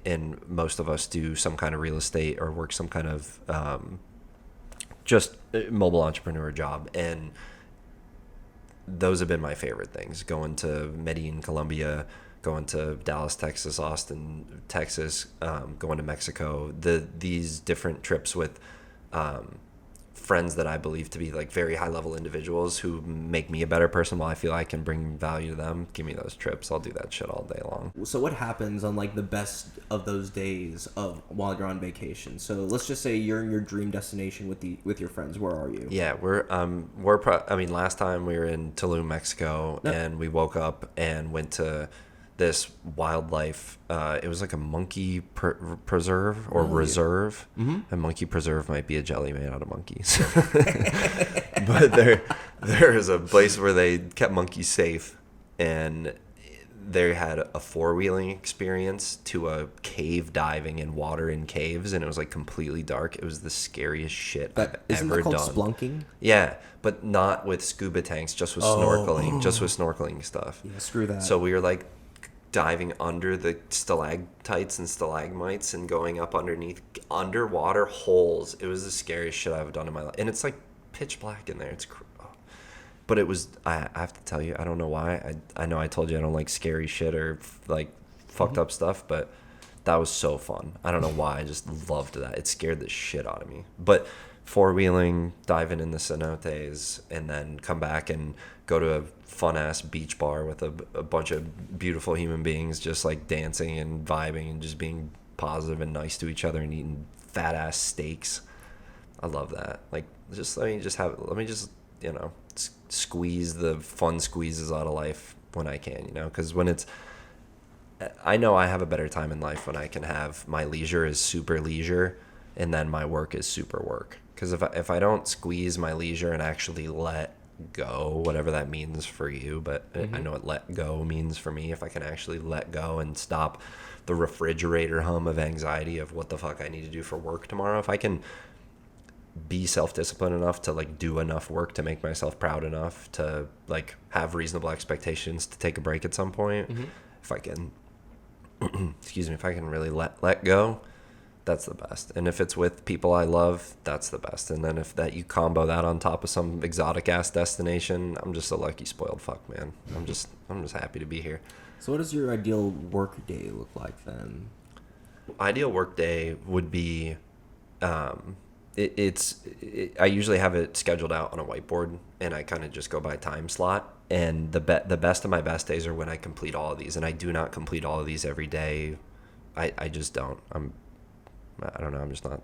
and most of us do some kind of real estate or work some kind of just mobile entrepreneur job, and those have been my favorite things. Going to Medellin, Colombia, going to Dallas, Texas, Austin, Texas, going to Mexico. These different trips with friends that I believe to be like very high level individuals who make me a better person while I feel I can bring value to them. Give me those trips. I'll do that shit all day long. So what happens on like the best of those days while you're on vacation? So let's just say you're in your dream destination with your friends. Where are you? Yeah, last time we were in Tulum, Mexico, and we woke up and went to this wildlife. It was like a monkey preserve or reserve. Mm-hmm. A monkey preserve might be a jelly made out of monkeys. But there is a place where they kept monkeys safe, and they had a 4-wheeling experience to a cave diving in water in caves, and it was like completely dark. It was the scariest shit I've isn't ever that called done. Splunking? Yeah, but not with scuba tanks, just with snorkeling, just with snorkeling stuff. Yeah, screw that. So we were like diving under the stalactites and stalagmites and going up underneath underwater holes. It was the scariest shit I've done in my life, and it's like pitch black in there. But it was, I have to tell you, I don't know why. I know I told you I don't like scary shit or like fucked up stuff, but that was so fun. I don't know why. I just loved that. It scared the shit out of me. But 4-wheeling, diving in the cenotes, and then come back and go to a fun-ass beach bar with a bunch of beautiful human beings just like dancing and vibing and just being positive and nice to each other and eating fat-ass steaks. I love that. Like, let me just, squeeze the fun squeezes out of life when I can, because I know I have a better time in life when I can have my leisure is super leisure and then my work is super work. Because if I don't squeeze my leisure and actually let go, whatever that means for you, but I know what let go means for me. If I can actually let go and stop the refrigerator hum of anxiety of what the fuck I need to do for work tomorrow, if I can be self-disciplined enough to like do enough work to make myself proud enough to like have reasonable expectations to take a break at some point, if I can if I can really let go, that's the best. And if it's with people I love, that's the best. And then if that you combo that on top of some exotic ass destination, I'm just a lucky spoiled fuck, man. I'm just happy to be here. So what does your ideal work day look like then? Ideal work day would be I usually have it scheduled out on a whiteboard, and I kind of just go by time slot. And the best of my best days are when I complete all of these, and I do not complete all of these every day. I just don't. I don't know. I'm just not.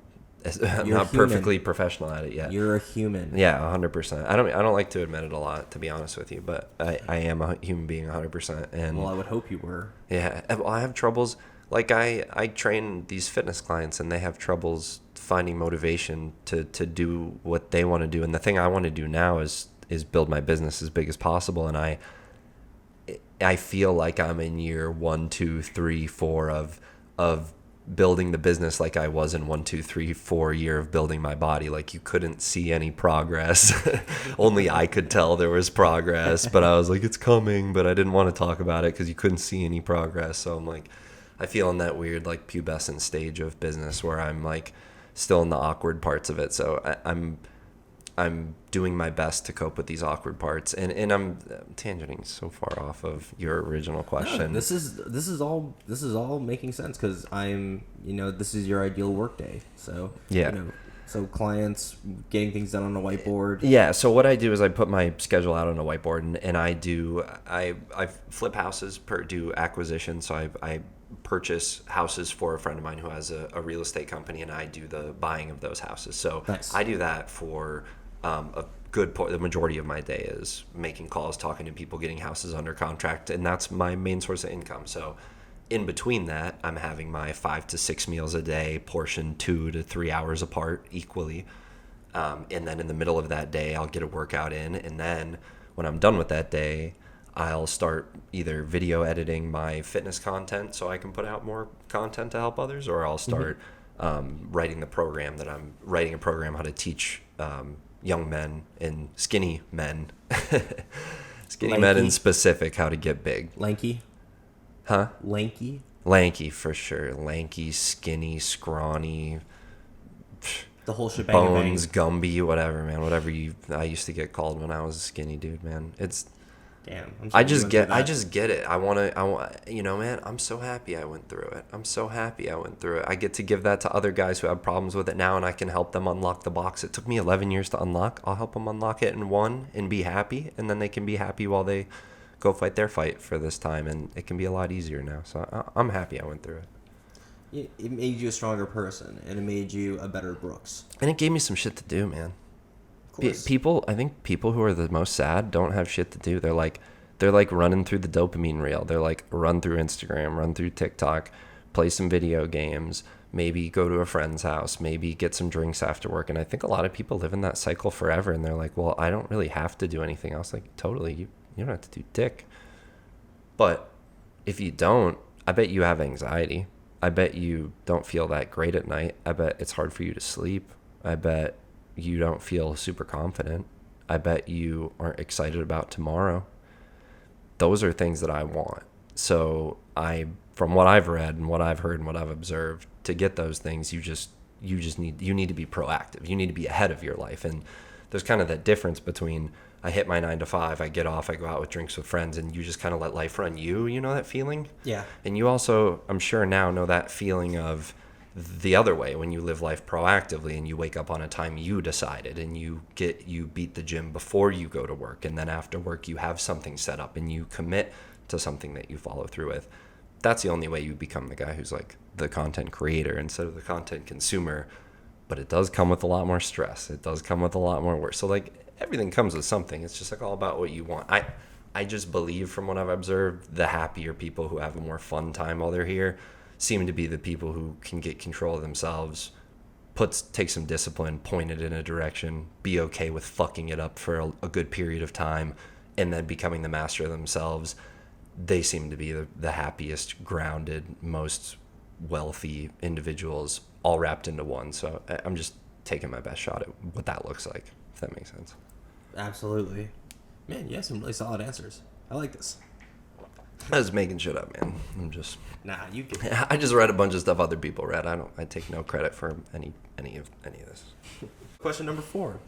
I'm not perfectly professional at it yet. You're a human. Yeah, 100%. I don't like to admit it a lot, to be honest with you, but I am a human being 100%. And well, I would hope you were. Yeah. Well, I have troubles. Like I train these fitness clients, and they have troubles finding motivation to do what they want to do. And the thing I want to do now is build my business as big as possible. And I feel like I'm in year 1, 2, 3, 4 of building the business like I was in 1, 2, 3, 4 year of building my body. Like you couldn't see any progress. Only I could tell there was progress, but I was like, it's coming, but I didn't want to talk about it because you couldn't see any progress. So I'm like, I feel in that weird like pubescent stage of business where I'm like still in the awkward parts of it. So I'm doing my best to cope with these awkward parts, and I'm tangenting so far off of your original question. No, this is all making sense because this is your ideal workday. So yeah. So clients getting things done on a whiteboard. Yeah. So what I do is I put my schedule out on a whiteboard, and I flip houses, do acquisitions. So I purchase houses for a friend of mine who has a real estate company, and I do the buying of those houses. So nice. I do that for a good part. The majority of my day is making calls, talking to people, getting houses under contract, and that's my main source of income. So in between that, I'm having my 5 to 6 meals a day, portioned 2 to 3 hours apart equally. And then in the middle of that day, I'll get a workout in, and then when I'm done with that day, I'll start either video editing my fitness content so I can put out more content to help others, or I'll start writing the program that I'm writing a program how to teach young men and skinny men, men in specific, how to get big. Lanky? Huh? Lanky? Lanky for sure. Lanky, skinny, scrawny. The whole shebang. Bones, Gumby, whatever, man. Whatever I used to get called when I was a skinny dude, man. It's... Damn. I just get it. I want, man, I'm so happy I went through it. I get to give that to other guys who have problems with it now, and I can help them unlock the box. It took me 11 years to unlock. I'll help them unlock it in 1 and be happy, and then they can be happy while they go fight their fight for this time, and it can be a lot easier now. So I'm happy I went through it. It made you a stronger person, and it made you a better Brooks. And it gave me some shit to do, man. I think people who are the most sad don't have shit to do. They're like running through the dopamine reel. They're like run through Instagram, run through TikTok, play some video games, maybe go to a friend's house, maybe get some drinks after work. And I think a lot of people live in that cycle forever, and they're like, well, I don't really have to do anything else. Like, totally, you don't have to do dick. But if you don't, I bet you have anxiety. I bet you don't feel that great at night. I bet it's hard for you to sleep. I bet you don't feel super confident. I bet you aren't excited about tomorrow. Those are things that I want. So from what I've read and what I've heard and what I've observed, to get those things, you need to be proactive. You need to be ahead of your life. And there's kind of that difference between I hit my 9 to 5, I get off, I go out with drinks with friends, and you just kind of let life run you. You know that feeling? Yeah. And you also, I'm sure now, know that feeling of the other way, when you live life proactively and you wake up on a time you decided, and you beat the gym before you go to work, and then after work you have something set up and you commit to something that you follow through with. That's the only way you become the guy who's like the content creator instead of the content consumer, but it does come with a lot more stress. It does come with a lot more work. So like everything comes with something. It's just like all about what you want. I just believe from what I've observed, the happier people who have a more fun time while they're here seem to be the people who can get control of themselves, take some discipline, point it in a direction, be okay with fucking it up for a good period of time, and then becoming the master of themselves. They seem to be the happiest, grounded, most wealthy individuals all wrapped into one. So I'm just taking my best shot at what that looks like, if that makes sense. Absolutely. Man, you have some really solid answers. I like this. I was making shit up, man. Nah, you can. I just read a bunch of stuff other people read. I take no credit for any of this. Question number 4.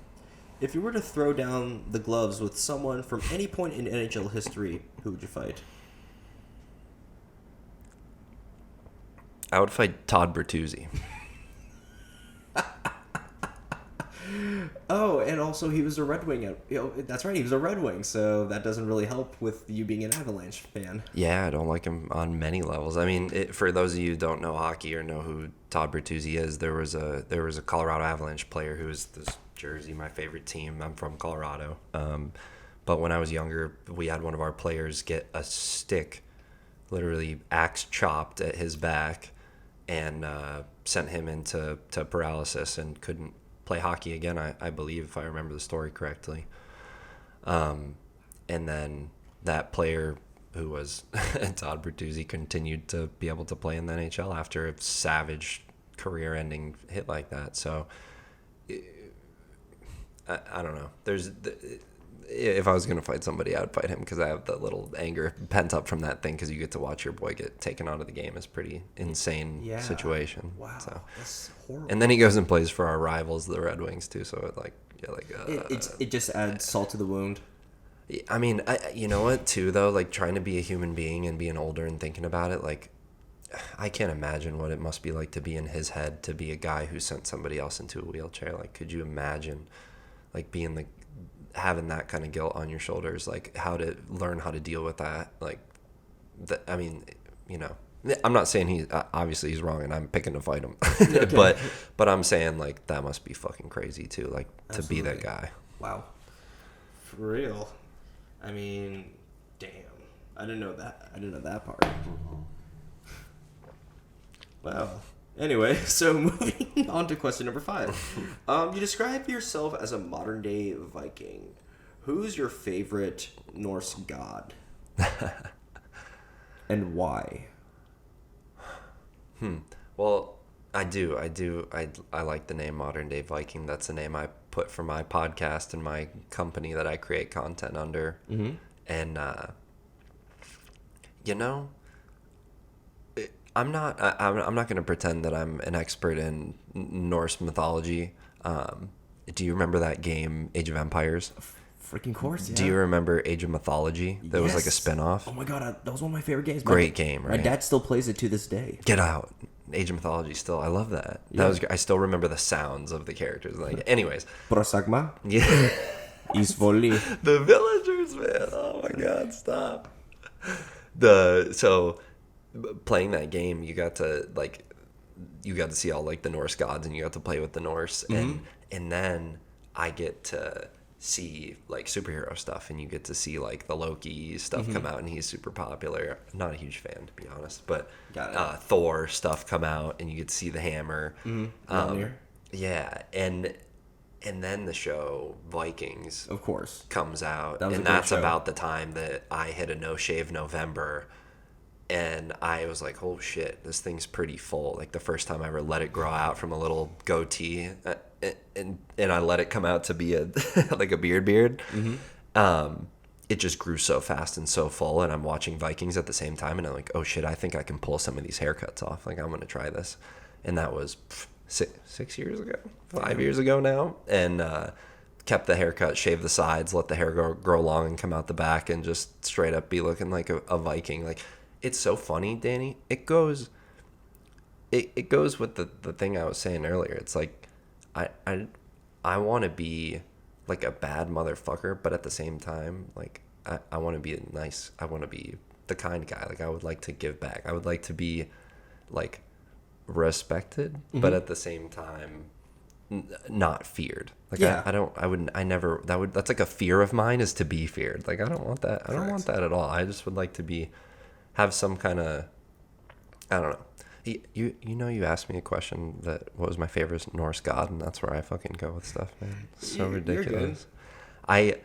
If you were to throw down the gloves with someone from any point in NHL history, who would you fight? I would fight Todd Bertuzzi. Oh, and also he was a Red Wing. That's right, he was a Red Wing, so that doesn't really help with you being an Avalanche fan. Yeah, I don't like him on many levels. I mean, for those of you who don't know hockey or know who Todd Bertuzzi is, there was a Colorado Avalanche player who was this jersey, my favorite team. I'm from Colorado. But when I was younger, we had one of our players get a stick, literally axe chopped at his back, and sent him into paralysis and couldn't play hockey again, I believe, if I remember the story correctly. And then that player, who was Todd Bertuzzi, continued to be able to play in the NHL after a savage career-ending hit like that. So I don't know. If I was going to fight somebody, I would fight him, because I have the little anger pent up from that thing, because you get to watch your boy get taken out of the game. It's pretty insane situation. Wow, so. that's horrible. And then he goes and plays for our rivals, the Red Wings, too. So it just adds salt to the wound. I mean, you know what, too, though? Like, trying to be a human being and being older and thinking about it, like, I can't imagine what it must be like to be in his head, to be a guy who sent somebody else into a wheelchair. Like, could you imagine, like, having that kind of guilt on your shoulders, like how to learn how to deal with that? Like, I mean, you know, I'm not saying obviously he's wrong and I'm picking to fight him, okay. but I'm saying, like, that must be fucking crazy too, like, to Absolutely. Be that guy. Wow, for real. I mean, damn, I didn't know that part. Mm-hmm. Wow. Anyway, so moving on to question number 5. You describe yourself as a modern-day Viking. Who's your favorite Norse god? And why? Well, I like the name modern-day Viking. That's the name I put for my podcast and my company that I create content under. Mm-hmm. And, you know, I'm not going to pretend that I'm an expert in Norse mythology. Do you remember that game, Age of Empires? Freaking course, yeah. Do you remember Age of Mythology? That was like a spin-off. Oh my god, that was one of my favorite games. Great game, right? My dad still plays it to this day. Get out. Age of Mythology still. I love that. Yeah. That was. I still remember the sounds of the characters. Like, anyways. Prosagma. Yeah. Isvoli. The villagers, man. Oh my god, stop. Playing that game, you got to see all, like, the Norse gods, and you got to play with the Norse, mm-hmm. and then I get to see, like, superhero stuff, and you get to see, like, the Loki stuff mm-hmm. come out, and he's super popular. I'm not a huge fan, to be honest, but Thor stuff come out, and you get to see the hammer. Mm-hmm. Yeah, and then the show Vikings, of course, comes out, and that's about the time that I hit a no shave November. And I was like, oh shit, this thing's pretty full. Like, the first time I ever let it grow out from a little goatee, and I let it come out to be a like a beard. Mm-hmm. It just grew so fast and so full, and I'm watching Vikings at the same time, and I'm like, oh shit, I think I can pull some of these haircuts off. Like, I'm gonna try this. And that was 6 years ago, 5 years ago now, and kept the haircut, shaved the sides, let the hair grow long and come out the back, and just straight up be looking like a Viking. Like, it's so funny, Danny. It goes with the thing I was saying earlier. It's like, I want to be like a bad motherfucker, but at the same time, like, I want to be nice. I want to be the kind guy. Like, I would like to give back. I would like to be, like, respected, mm-hmm. but at the same time, not feared. Like Yeah. that's like a fear of mine, is to be feared. Like I don't want that. I don't want that at all. I just would like to have some kind of, I don't know. You asked me a question that what was my favorite Norse god, and that's where I fucking go with stuff, man. It's so ridiculous. I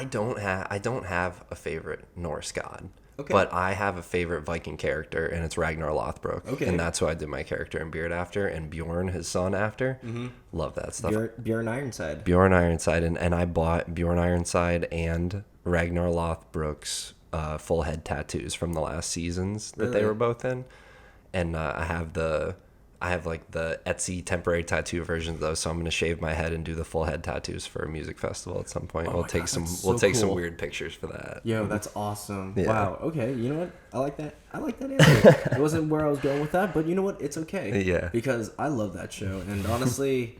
don't have a favorite Norse god. Okay. But I have a favorite Viking character, and it's Ragnar Lothbrok. Okay. And that's who I did my character and beard after, and Bjorn, his son, after. Mm-hmm. Love that stuff. Bjorn Ironside. Bjorn Ironside, and I bought Bjorn Ironside and Ragnar Lothbrok's full head tattoos from the last seasons that they were both in. And I have like the Etsy temporary tattoo version of those, so I'm gonna shave my head and do the full head tattoos for a music festival at some point. We'll take some weird pictures for that. Yo, that's awesome. Yeah. Wow. Okay, you know what? I like that answer. It wasn't where I was going with that, but you know what? It's okay. Yeah. Because I love that show, and honestly,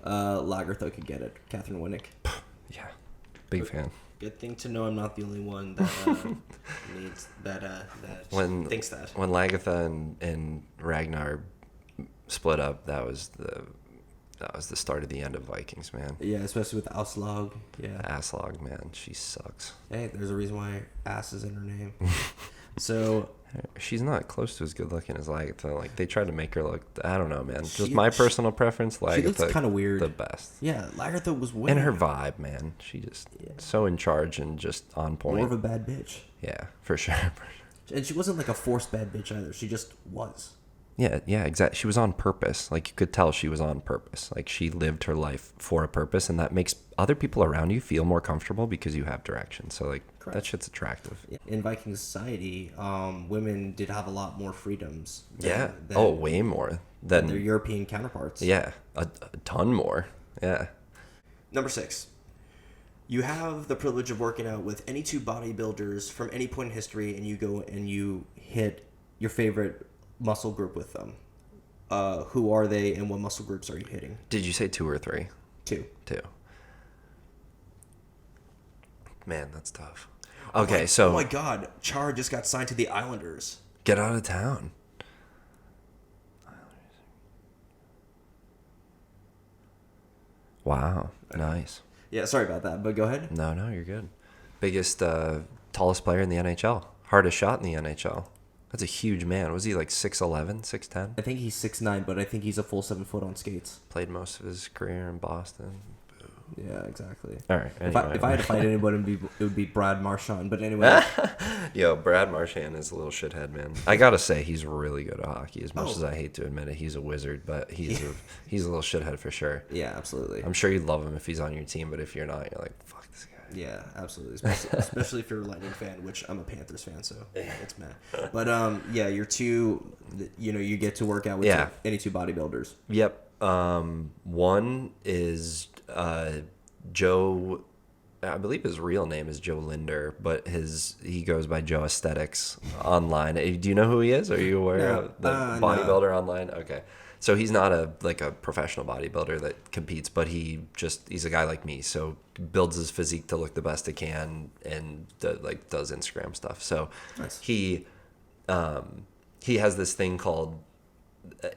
Lagertha could get it. Catherine Winnick. Yeah, big fan. Good thing to know I'm not the only one that thinks that. When Lagertha and Ragnar split up, that was the start of the end of Vikings, man. Yeah, especially with Aslog. Yeah. Aslog, man, she sucks. Hey, there's a reason why Ass is in her name. So she's not close to as good looking as Lagertha. Like they tried to make her look. I don't know, man. Just my personal preference. Lagertha, she looks kind of weird. The best. Yeah, Lagertha was weird. And her vibe, man. She just so in charge and just on point. More of a bad bitch. Yeah, for sure. And she wasn't like a forced bad bitch either. She just was. Yeah, exactly. She was on purpose. Like you could tell she was on purpose. Like she lived her life for a purpose, and that makes other people around you feel more comfortable because you have direction. So like that shit's attractive. In Viking society, women did have a lot more freedoms. Way more than their European counterparts. Yeah, a ton more. Yeah. Number 6. You have the privilege of working out with any two bodybuilders from any point in history, and you go and you hit your favorite muscle group with them. Who are they, and what muscle groups are you hitting? Did you say 2 or 3? 2. Man, that's tough. Okay, so... Oh my god, Char just got signed to the Islanders. Get out of town. Wow, nice. Yeah, sorry about that, but go ahead. No, you're good. Biggest, tallest player in the NHL. Hardest shot in the NHL. That's a huge man. Was he like 6'11", 6'10"? I think he's 6'9", but I think he's a full 7 foot on skates. Played most of his career in Boston. Yeah, exactly. All right. Anyway. If I had to fight anybody, it would be Brad Marchand. But anyway. Yo, Brad Marchand is a little shithead, man. I gotta say, he's really good at hockey. As much as I hate to admit it, he's a wizard, but he's a little shithead for sure. Yeah, absolutely. I'm sure you'd love him if he's on your team, but if you're not, you're like, fuck this guy. Yeah, absolutely. Especially if you're a Lightning fan, which I'm a Panthers fan, so it's mad. But yeah, you're two. You get to work out with any two bodybuilders. Yep. One is Joe. I believe his real name is Joe Linder, but he goes by Joe Aesthetics online. Do you know who he is? Are you aware of the bodybuilder online? Okay. So he's not a professional bodybuilder that competes, but he's a guy like me. So builds his physique to look the best it can and does Instagram stuff. So nice. He has this thing called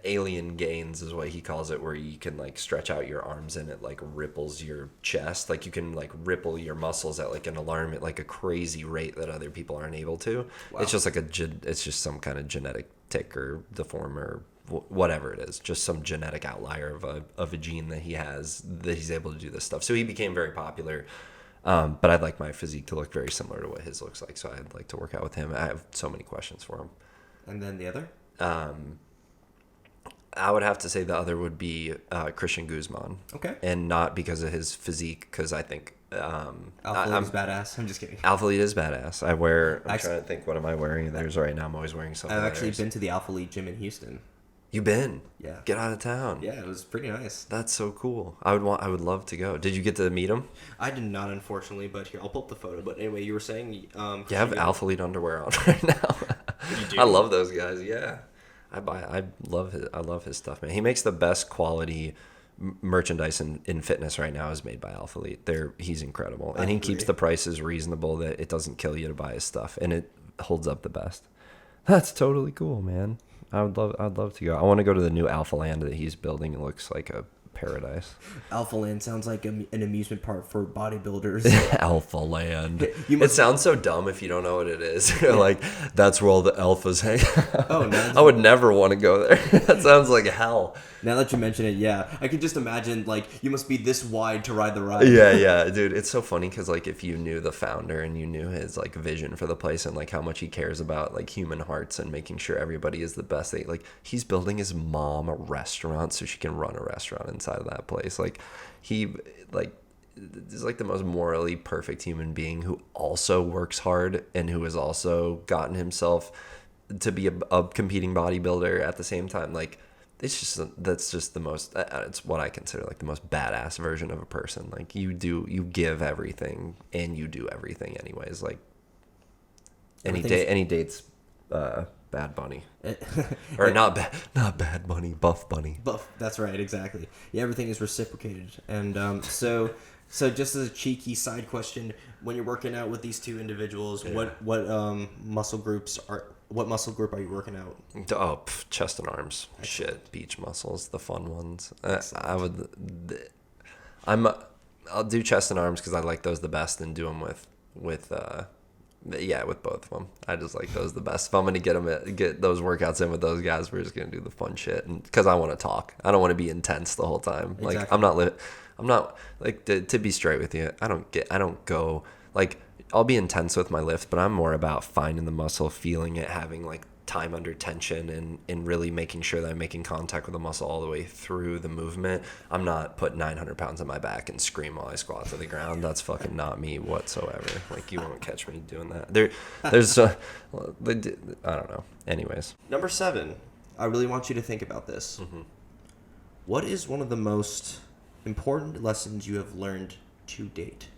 alien gains is what he calls it, where you can stretch out your arms and it ripples your chest. You can ripple your muscles at an alarm at a crazy rate that other people aren't able to. Wow. It's just it's just some kind of genetic tick or deform or whatever it is, just some genetic outlier of a gene that he has that he's able to do this stuff. So he became very popular. But I'd like my physique to look very similar to what his looks like. So I'd like to work out with him. I have so many questions for him. And then the other? I would have to say the other would be Christian Guzman. Okay. And not because of his physique, because I think... Alpha is badass. I'm just kidding. Alpha Elite is badass. I'm trying to think, what am I wearing theirs right now? I'm always wearing something. I've actually been to the Alpha Elite gym in Houston. You been? Yeah. Get out of town. Yeah, it was pretty nice. That's so cool. I would love to go. Did you get to meet him? I did not, unfortunately, but here, I'll pull up the photo. But anyway, you were saying... you have Alpha Elite underwear on right now. You do? I love those guys, yeah. I love his stuff, man. He makes the best quality merchandise in fitness right now is made by Alpha Elite. He's incredible. And he keeps the prices reasonable that it doesn't kill you to buy his stuff. And it holds up the best. That's totally cool, man. I'd love to go. I want to go to the new Alpha Land that he's building. It looks like a paradise. Alpha Land sounds like an amusement park for bodybuilders. Alpha Land. It sounds so dumb if you don't know what it is. Like, that's where all the alphas hang. Oh, no. I would never want to go there. That sounds like hell. Now that you mention it, yeah, I could just imagine, like, you must be this wide to ride the ride. Yeah, dude, it's so funny because, like, if you knew the founder and you knew his, like, vision for the place and, like, how much he cares about, like, human hearts and making sure everybody is the best, he's building his mom a restaurant so she can run a restaurant inside of that place. Like, he, like, is, like, the most morally perfect human being who also works hard and who has also gotten himself to be a competing bodybuilder at the same time. Like, that's just the most, it's what I consider like the most badass version of a person. Like, you give everything and you do everything anyways. Like, any dates Bad Bunny. Or not Bad Bunny, Buff Bunny. Buff, that's right, exactly. Yeah, everything is reciprocated. And so just as a cheeky side question, when you're working out with these two individuals, what muscle group are you working out? Oh, chest and arms. Excellent. Shit, beach muscles, the fun ones. I'll do chest and arms because I like those the best, and do them with both of them. I just like those the best. If I'm gonna get those workouts in with those guys, we're just gonna do the fun shit, and because I want to talk. I don't want to be intense the whole time. Exactly. Like, I'm not like, to be straight with you. I don't go like, I'll be intense with my lift, but I'm more about finding the muscle, feeling it, having like time under tension, and really making sure that I'm making contact with the muscle all the way through the movement. I'm not putting 900 pounds on my back and scream while I squat to the ground. That's fucking not me whatsoever. Like, you won't catch me doing that. There's I don't know. Anyways. Number 7. I really want you to think about this. Mm-hmm. What is one of the most important lessons you have learned to date?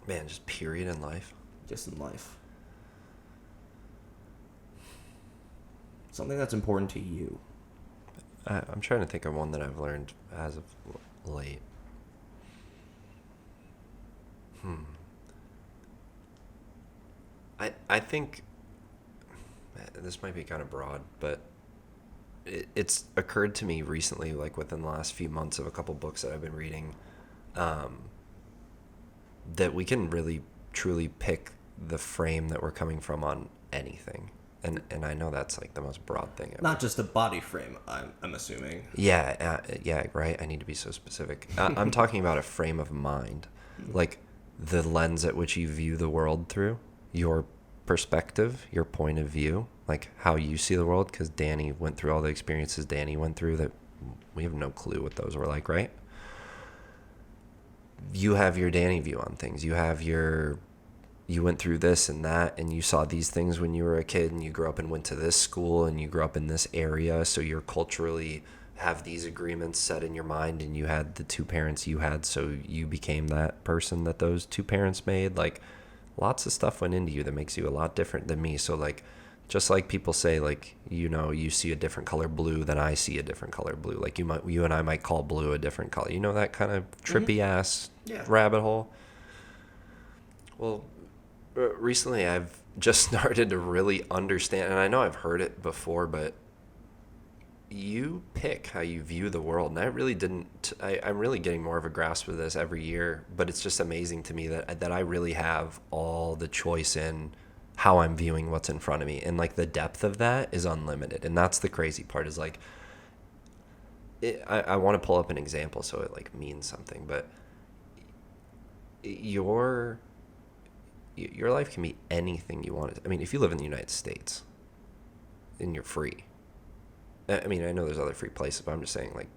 Man, just period in life. Just in life. Something that's important to you. I'm trying to think of one that I've learned as of late. I think this might be kind of broad, but it's occurred to me recently, like within the last few months, of a couple books that I've been reading, that we can really truly pick the frame that we're coming from on anything. And I know that's like the most broad thing ever. Not just a body frame, I'm assuming. Yeah, right. I need to be so specific. I'm talking about a frame of mind, like the lens at which you view the world through, your perspective, your point of view, like how you see the world. Because Danny went through all the experiences Danny went through that we have no clue what those were like, right? You have your Danny view on things. You went through this and that, and you saw these things when you were a kid, and you grew up and went to this school, and you grew up in this area, so you're culturally have these agreements set in your mind, and you had the two parents you had, so you became that person that those two parents made. Like, lots of stuff went into you that makes you a lot different than me. So, like, just like people say, like, you see a different color blue than I see a different color blue. Like, you and I might call blue a different color. You know, that kind of trippy ass rabbit hole. Well, recently I've just started to really understand, and I know I've heard it before, but you pick how you view the world. And I really didn't, I'm really getting more of a grasp of this every year, but it's just amazing to me that I really have all the choice in how I'm viewing what's in front of me. And like, the depth of that is unlimited. And that's the crazy part, is like, I want to pull up an example so it like means something, but your life can be anything you want it. I mean, if you live in the United States and you're free, I mean, I know there's other free places, but I'm just saying, like,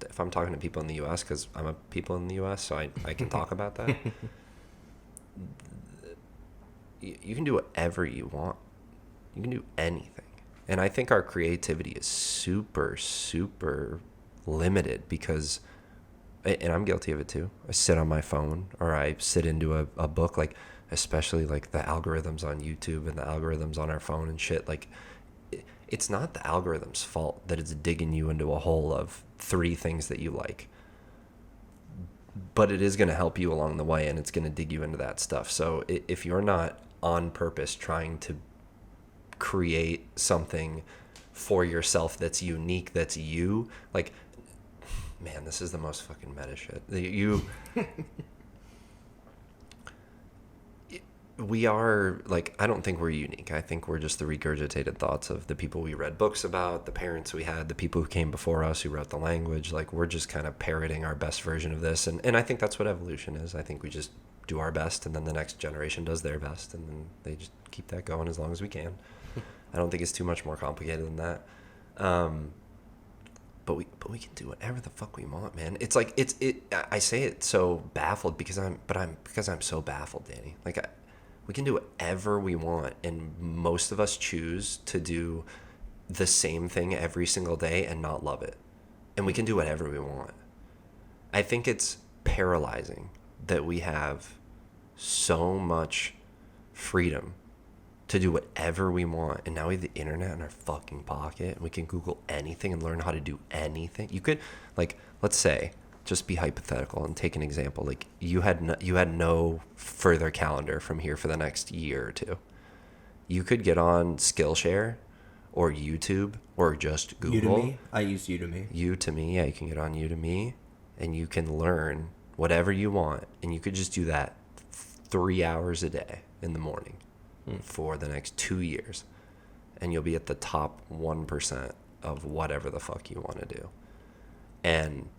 if I'm talking to people in the U.S., because I'm a people in the U.S., so I can talk about that. You can do whatever you want. You can do anything. And I think our creativity is super, super limited because, and I'm guilty of it too, I sit on my phone or I sit into a book, like, especially like the algorithms on YouTube and the algorithms on our phone and shit. Like, it's not the algorithm's fault that it's digging you into a hole of 3 things that you like, but it is going to help you along the way, and it's going to dig you into that stuff. So if you're not on purpose trying to create something for yourself that's unique, that's you. Like, man, this is the most fucking meta shit. We are, like, I don't think we're unique. I think we're just the regurgitated thoughts of the people we read books about, the parents we had, the people who came before us, who wrote the language. Like, we're just kind of parroting our best version of this. And I think that's what evolution is. I think we just do our best, and then the next generation does their best, and then they just keep that going as long as we can. I don't think it's too much more complicated than that. But we can do whatever the fuck we want, man. It's like, I say it so baffled because I'm so baffled, Danny. Like, we can do whatever we want, and most of us choose to do the same thing every single day and not love it. And we can do whatever we want. I think it's paralyzing that we have so much freedom to do whatever we want, and now we have the internet in our fucking pocket, and we can Google anything and learn how to do anything. You could, like, let's say, just be hypothetical and take an example. Like, you had no further calendar from here for the next year or two. You could get on Skillshare or YouTube or just Google. Udemy. I use Udemy. Udemy, yeah, you can get on Udemy and you can learn whatever you want, and you could just do that 3 hours a day in the morning for the next 2 years, and you'll be at the top 1% of whatever the fuck you want to do. And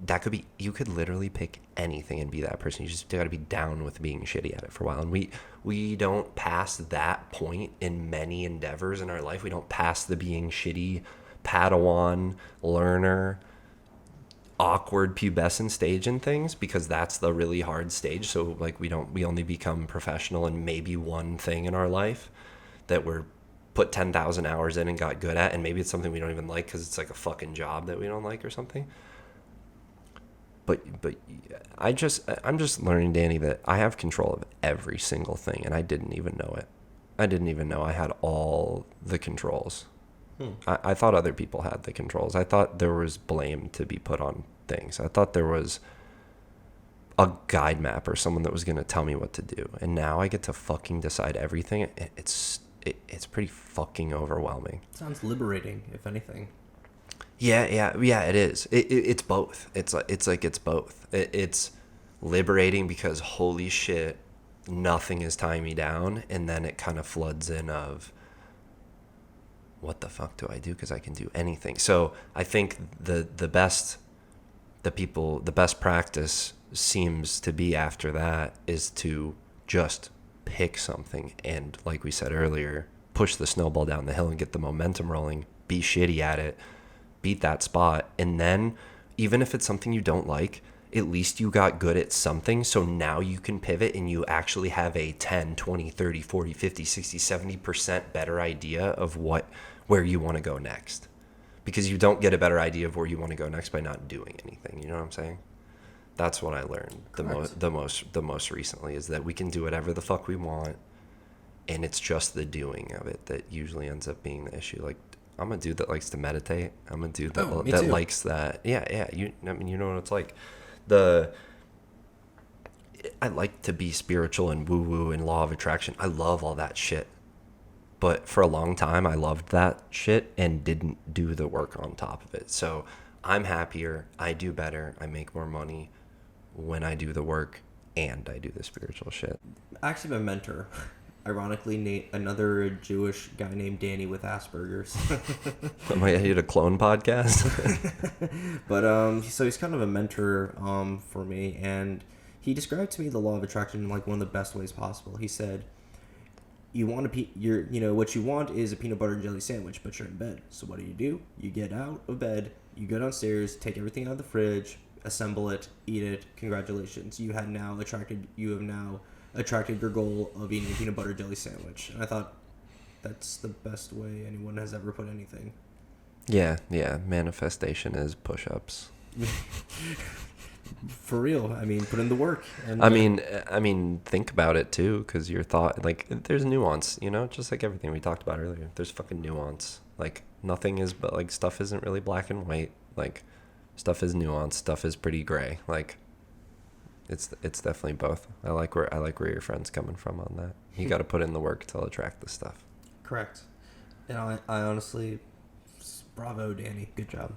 that could be, you could literally pick anything and be that person. You just got to be down with being shitty at it for a while. And we don't pass that point in many endeavors in our life. We don't pass the being shitty Padawan learner, awkward pubescent stage in things, because that's the really hard stage. So, like, we only become professional in maybe one thing in our life that we're put 10,000 hours in and got good at, and maybe it's something we don't even like because it's like a fucking job that we don't like or something. But I'm just learning, Danny, that I have control of every single thing, and I didn't even know it. I didn't even know I had all the controls. I thought other people had the controls. I thought there was blame to be put on things. I thought there was a guide map or someone that was going to tell me what to do. And now I get to fucking decide everything. It's pretty fucking overwhelming. Sounds liberating, if anything. Yeah, it is. It's both. It's both. It's liberating because holy shit, nothing is tying me down, and then it kind of floods in of, what the fuck do I do? Because I can do anything. So I think the best practice seems to be after that is to just pick something and, like we said earlier, push the snowball down the hill and get the momentum rolling. Be shitty at it. Beat that spot, and then even if it's something you don't like, at least you got good at something, so now you can pivot and you actually have a 10, 20, 30, 40, 50, 60, 70% better idea of where you want to go next, because you don't get a better idea of where you want to go next by not doing anything. You know what I'm saying? That's what I learned the most recently, is that we can do whatever the fuck we want, and it's just the doing of it that usually ends up being the issue. Like, I'm a dude that likes to meditate. I'm a dude that likes that. Yeah. You know what it's like. I like to be spiritual and woo-woo and law of attraction. I love all that shit. But for a long time, I loved that shit and didn't do the work on top of it. So I'm happier. I do better. I make more money when I do the work and I do the spiritual shit. Actually, my mentor, ironically, another Jewish guy named Danny with Asperger's. I did a clone podcast. But so he's kind of a mentor for me, and he described to me the law of attraction in like one of the best ways possible. He said, "You want what you want is a peanut butter and jelly sandwich, but you're in bed. So what do? You get out of bed, you go downstairs, take everything out of the fridge, assemble it, eat it. Congratulations, you have now attracted your goal of eating a peanut butter jelly sandwich." And I thought, that's the best way anyone has ever put anything. Yeah. Manifestation is push-ups. For real. I mean, put in the work. And I mean, think about it too, because your thought, like, there's nuance, just like everything we talked about earlier. There's fucking nuance. Like, nothing is, but like, stuff isn't really black and white. Like, stuff is nuanced. Stuff is pretty gray. Like, it's definitely both. I like where your friend's coming from on that. You got to put in the work to attract the stuff. Correct. And I honestly, bravo, Danny. Good job.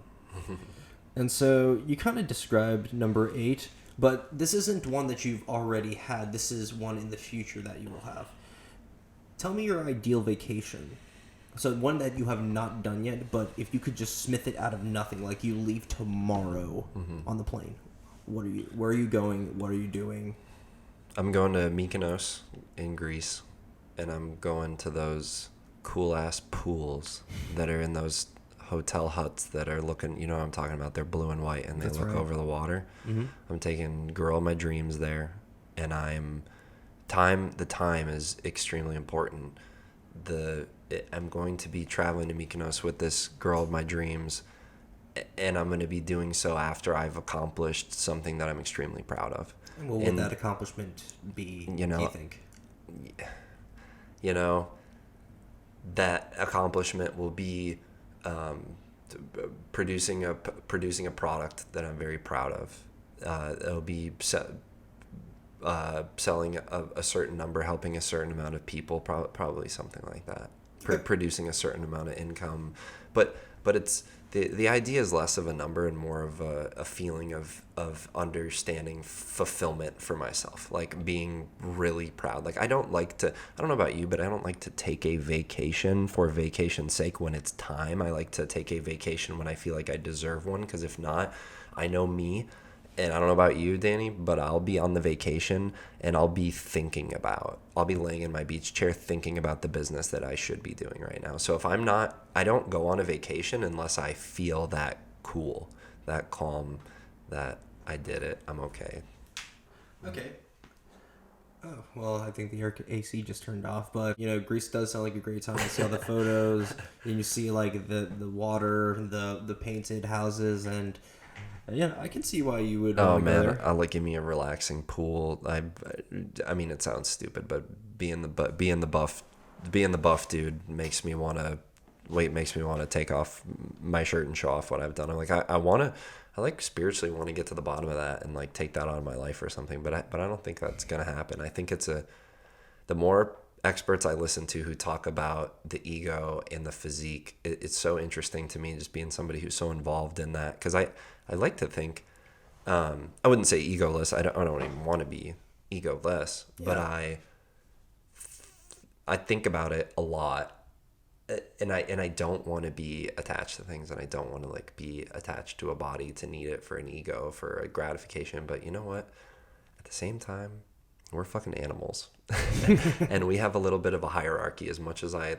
And so you kind of described number 8, but this isn't one that you've already had. This is one in the future that you will have. Tell me your ideal vacation. So one that you have not done yet, but if you could just smith it out of nothing, like you leave tomorrow on the plane, where are you going? What are you doing? I'm going to Mykonos in Greece, and I'm going to those cool ass pools that are in those hotel huts that are looking, you know what I'm talking about, they're blue and white and they look over the water. I'm taking girl of my dreams there, and the time is extremely important. I'm going to be traveling to Mykonos with this girl of my dreams, and I'm going to be doing so after I've accomplished something that I'm extremely proud of. And what would that accomplishment be, do you think? You know, that accomplishment will be producing a product that I'm very proud of. It'll be selling a certain number, helping a certain amount of people, probably something like that. Producing a certain amount of income, but it's the idea is less of a number and more of a feeling of understanding fulfillment for myself, like being really proud. Like I don't know about you, but I don't like to take a vacation for vacation's sake when it's time. I like to take a vacation when I feel like I deserve one, because if not, I know me. And I don't know about you, Danny, but I'll be on the vacation and I'll be laying in my beach chair thinking about the business that I should be doing right now. So if I don't go on a vacation unless I feel that cool, that calm, that I did it, I'm okay. Okay. Oh, well, I think the AC just turned off, but, Greece does sound like a great time. I see all the photos, and you see, like, the water, the painted houses, and... yeah, I can see why you would. Oh man, give me a relaxing pool. I mean, it sounds stupid, but being the buff dude makes me want to take off my shirt and show off what I've done. I'm like, I spiritually want to get to the bottom of that and like take that out of my life or something. But I don't think that's gonna happen. I think the more experts I listen to who talk about the ego and the physique, it's so interesting to me, just being somebody who's so involved in that, because I like to think, I wouldn't say egoless. I don't even want to be egoless, but I think about it a lot, and I don't want to be attached to things, and I don't want to like be attached to a body to need it for an ego, for a gratification. But you know what? At the same time, we're fucking animals, and we have a little bit of a hierarchy. As much as I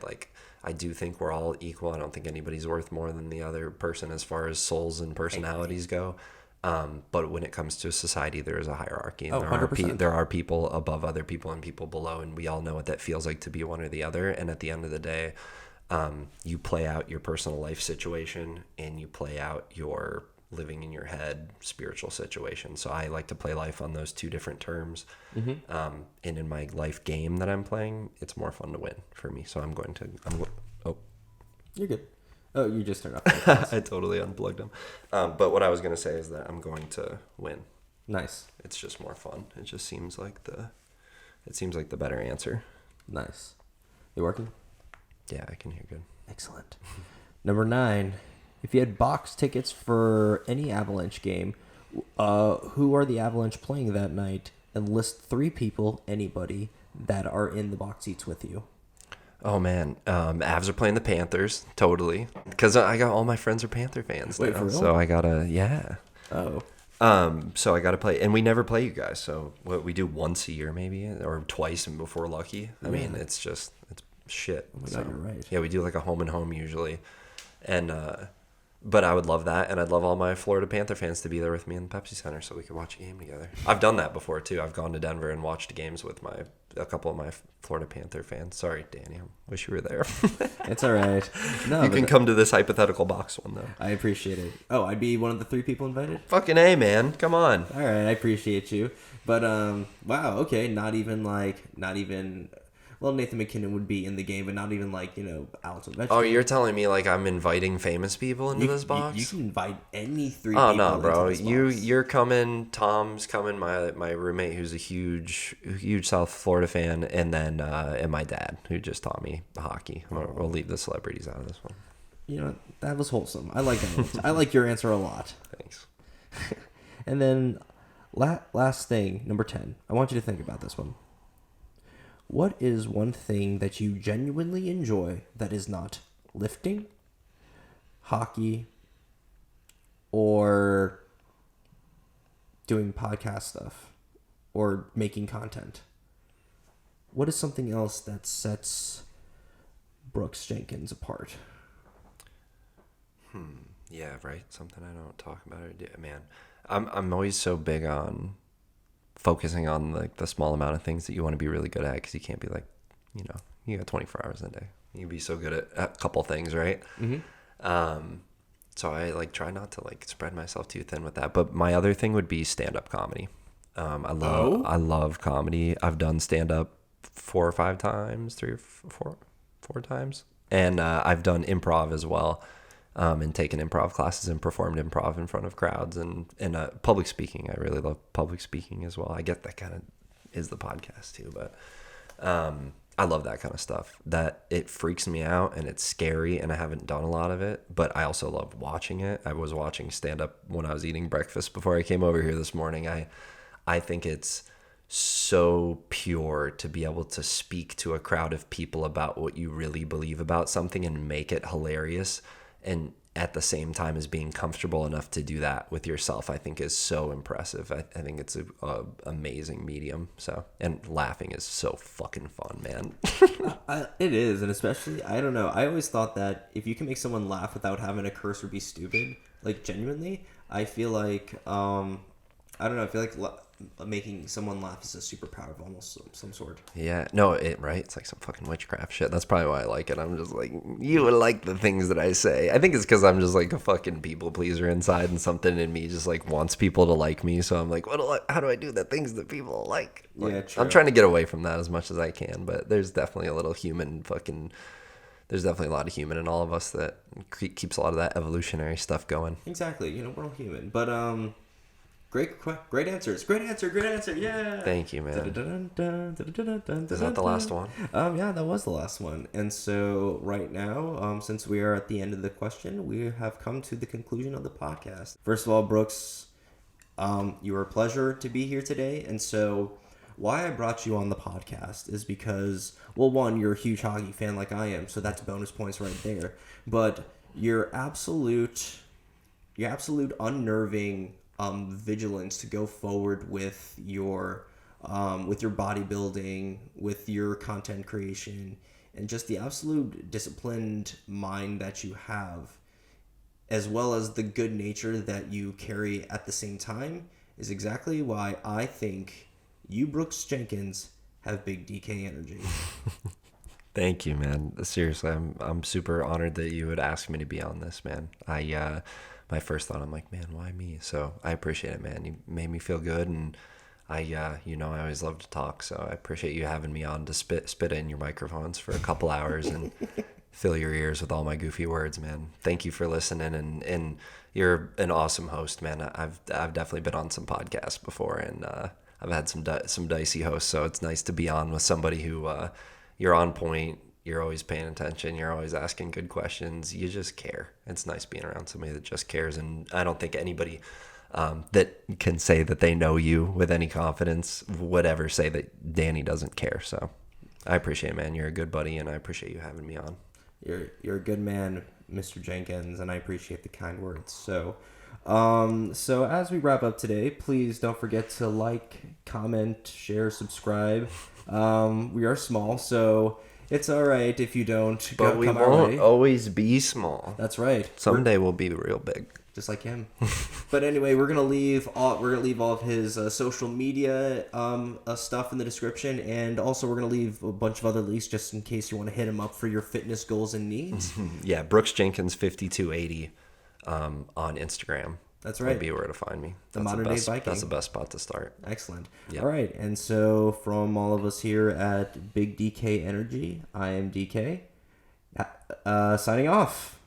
do think we're all equal. I don't think anybody's worth more than the other person as far as souls and personalities go. But when it comes to society, there is a hierarchy, and there are people above other people and people below, and we all know what that feels like to be one or the other. And at the end of the day, you play out your personal life situation, and you play out your living in your head spiritual situation. So I like to play life on those two different terms. And in my life game that I'm playing, it's more fun to win for me. So You're good. Oh, you just turned off. I totally unplugged them. But what I was going to say is that I'm going to win. Nice. It's just more fun. It just seems like the better answer. Nice. You working? Yeah, I can hear good. Excellent. Number 9. If you had box tickets for any Avalanche game, who are the Avalanche playing that night? And list 3 people, anybody, that are in the box seats with you. Oh, man. Avs are playing the Panthers, totally. Because I got all my friends are Panther fans now. Wait, for real? So I got to, yeah. Oh. So I got to play. And we never play you guys. So what we do once a year maybe, or twice and before lucky. I mean, it's shit. Oh my God, you're right. Yeah, we do like a home and home usually. And, but I would love that, and I'd love all my Florida Panther fans to be there with me in the Pepsi Center so we could watch a game together. I've done that before, too. I've gone to Denver and watched games with a couple of my Florida Panther fans. Sorry, Danny. I wish you were there. It's all right. No, you can come to this hypothetical box one, though. I appreciate it. Oh, I'd be one of the 3 people invited? Fucking A, man. Come on. All right, I appreciate you. But, wow, okay, not even... well, Nathan McKinnon would be in the game, but not even like, Alex Ovechkin. Oh, you're telling me like I'm inviting famous people into this box? You can invite any three Oh people no, bro! into this box. You're coming. Tom's coming. My roommate, who's a huge South Florida fan, and then and my dad, who just taught me hockey. We'll leave the celebrities out of this one. That was wholesome. I like that answer. I like your answer a lot. Thanks. And then last thing, number 10. I want you to think about this one. What is one thing that you genuinely enjoy that is not lifting, hockey, or doing podcast stuff, or making content? What is something else that sets Brooks Jenkins apart? Yeah, right. Something I don't talk about or do. Man, I'm always so big on focusing on like the small amount of things that you want to be really good at, because you can't be like, you got 24 hours in a day. You can be so good at a couple things, right? Mm-hmm. So I like try not to like spread myself too thin with that. But my other thing would be stand-up comedy. I love comedy. I've done stand-up 4 or 5 times, 3 or 4 times, and I've done improv as well. And taken improv classes and performed improv in front of crowds and public speaking. I really love public speaking as well. I get that kind of is the podcast too, but I love that kind of stuff. That it freaks me out and it's scary, and I haven't done a lot of it, but I also love watching it. I was watching stand up when I was eating breakfast before I came over here this morning. I think it's so pure to be able to speak to a crowd of people about what you really believe about something and make it hilarious, and at the same time as being comfortable enough to do that with yourself, I think is so impressive. I think it's a amazing medium. So, and laughing is so fucking fun, man. It is, and especially, I don't know, I always thought that if you can make someone laugh without having to curse or be stupid, like genuinely, I feel like, I don't know, I feel like making someone laugh is a superpower of almost some sort. Yeah, no, right? It's like some fucking witchcraft shit. That's probably why I like it. I'm just like, you would like the things that I say. I think it's because I'm just like a fucking people pleaser inside, and something in me just like wants people to like me. So I'm like, how do I do the things that people like? Yeah, true. I'm trying to get away from that as much as I can, but there's definitely a little there's definitely a lot of human in all of us that keeps a lot of that evolutionary stuff going. Exactly. We're all human. But, Great answers. Great answer. Yeah. Thank you, man. Is that the last one? Yeah, that was the last one. And so right now, since we are at the end of the question, we have come to the conclusion of the podcast. First of all, Brooks, you were a pleasure to be here today. And so why I brought you on the podcast is because, well, one, you're a huge hockey fan like I am, so that's bonus points right there. But your absolute unnerving vigilance to go forward with your bodybuilding, with your content creation, and just the absolute disciplined mind that you have, as well as the good nature that you carry at the same time, is exactly why I think you, Brooks Jenkins, have big DK energy. Thank you, man. Seriously, I'm super honored that you would ask me to be on this, man. My first thought, I'm like, man, why me? So I appreciate it, man. You made me feel good, and I always love to talk, so I appreciate you having me on to spit in your microphones for a couple hours and fill your ears with all my goofy words, man. Thank you for listening, and you're an awesome host, man. I've definitely been on some podcasts before, and I've had some dicey hosts, so it's nice to be on with somebody who you're on point. You're always paying attention. You're always asking good questions. You just care. It's nice being around somebody that just cares. And I don't think anybody that can say that they know you with any confidence would ever say that Danny doesn't care. So I appreciate it, man. You're a good buddy, and I appreciate you having me on. You're a good man, Mr. Jenkins, and I appreciate the kind words. So as we wrap up today, please don't forget to like, comment, share, subscribe. We are small, so it's all right if you don't. But we won't always be small. That's right. Someday we'll be real big, just like him. But anyway, we're gonna leave all of his social media stuff in the description, and also we're gonna leave a bunch of other links just in case you want to hit him up for your fitness goals and needs. Yeah, Brooks Jenkins 5280 on Instagram. That's That'd right. be where to find me. The That's modern day best, Viking. That's the best spot to start. Excellent. Yep. All right. And so from all of us here at Big DK Energy, I am DK. Signing off.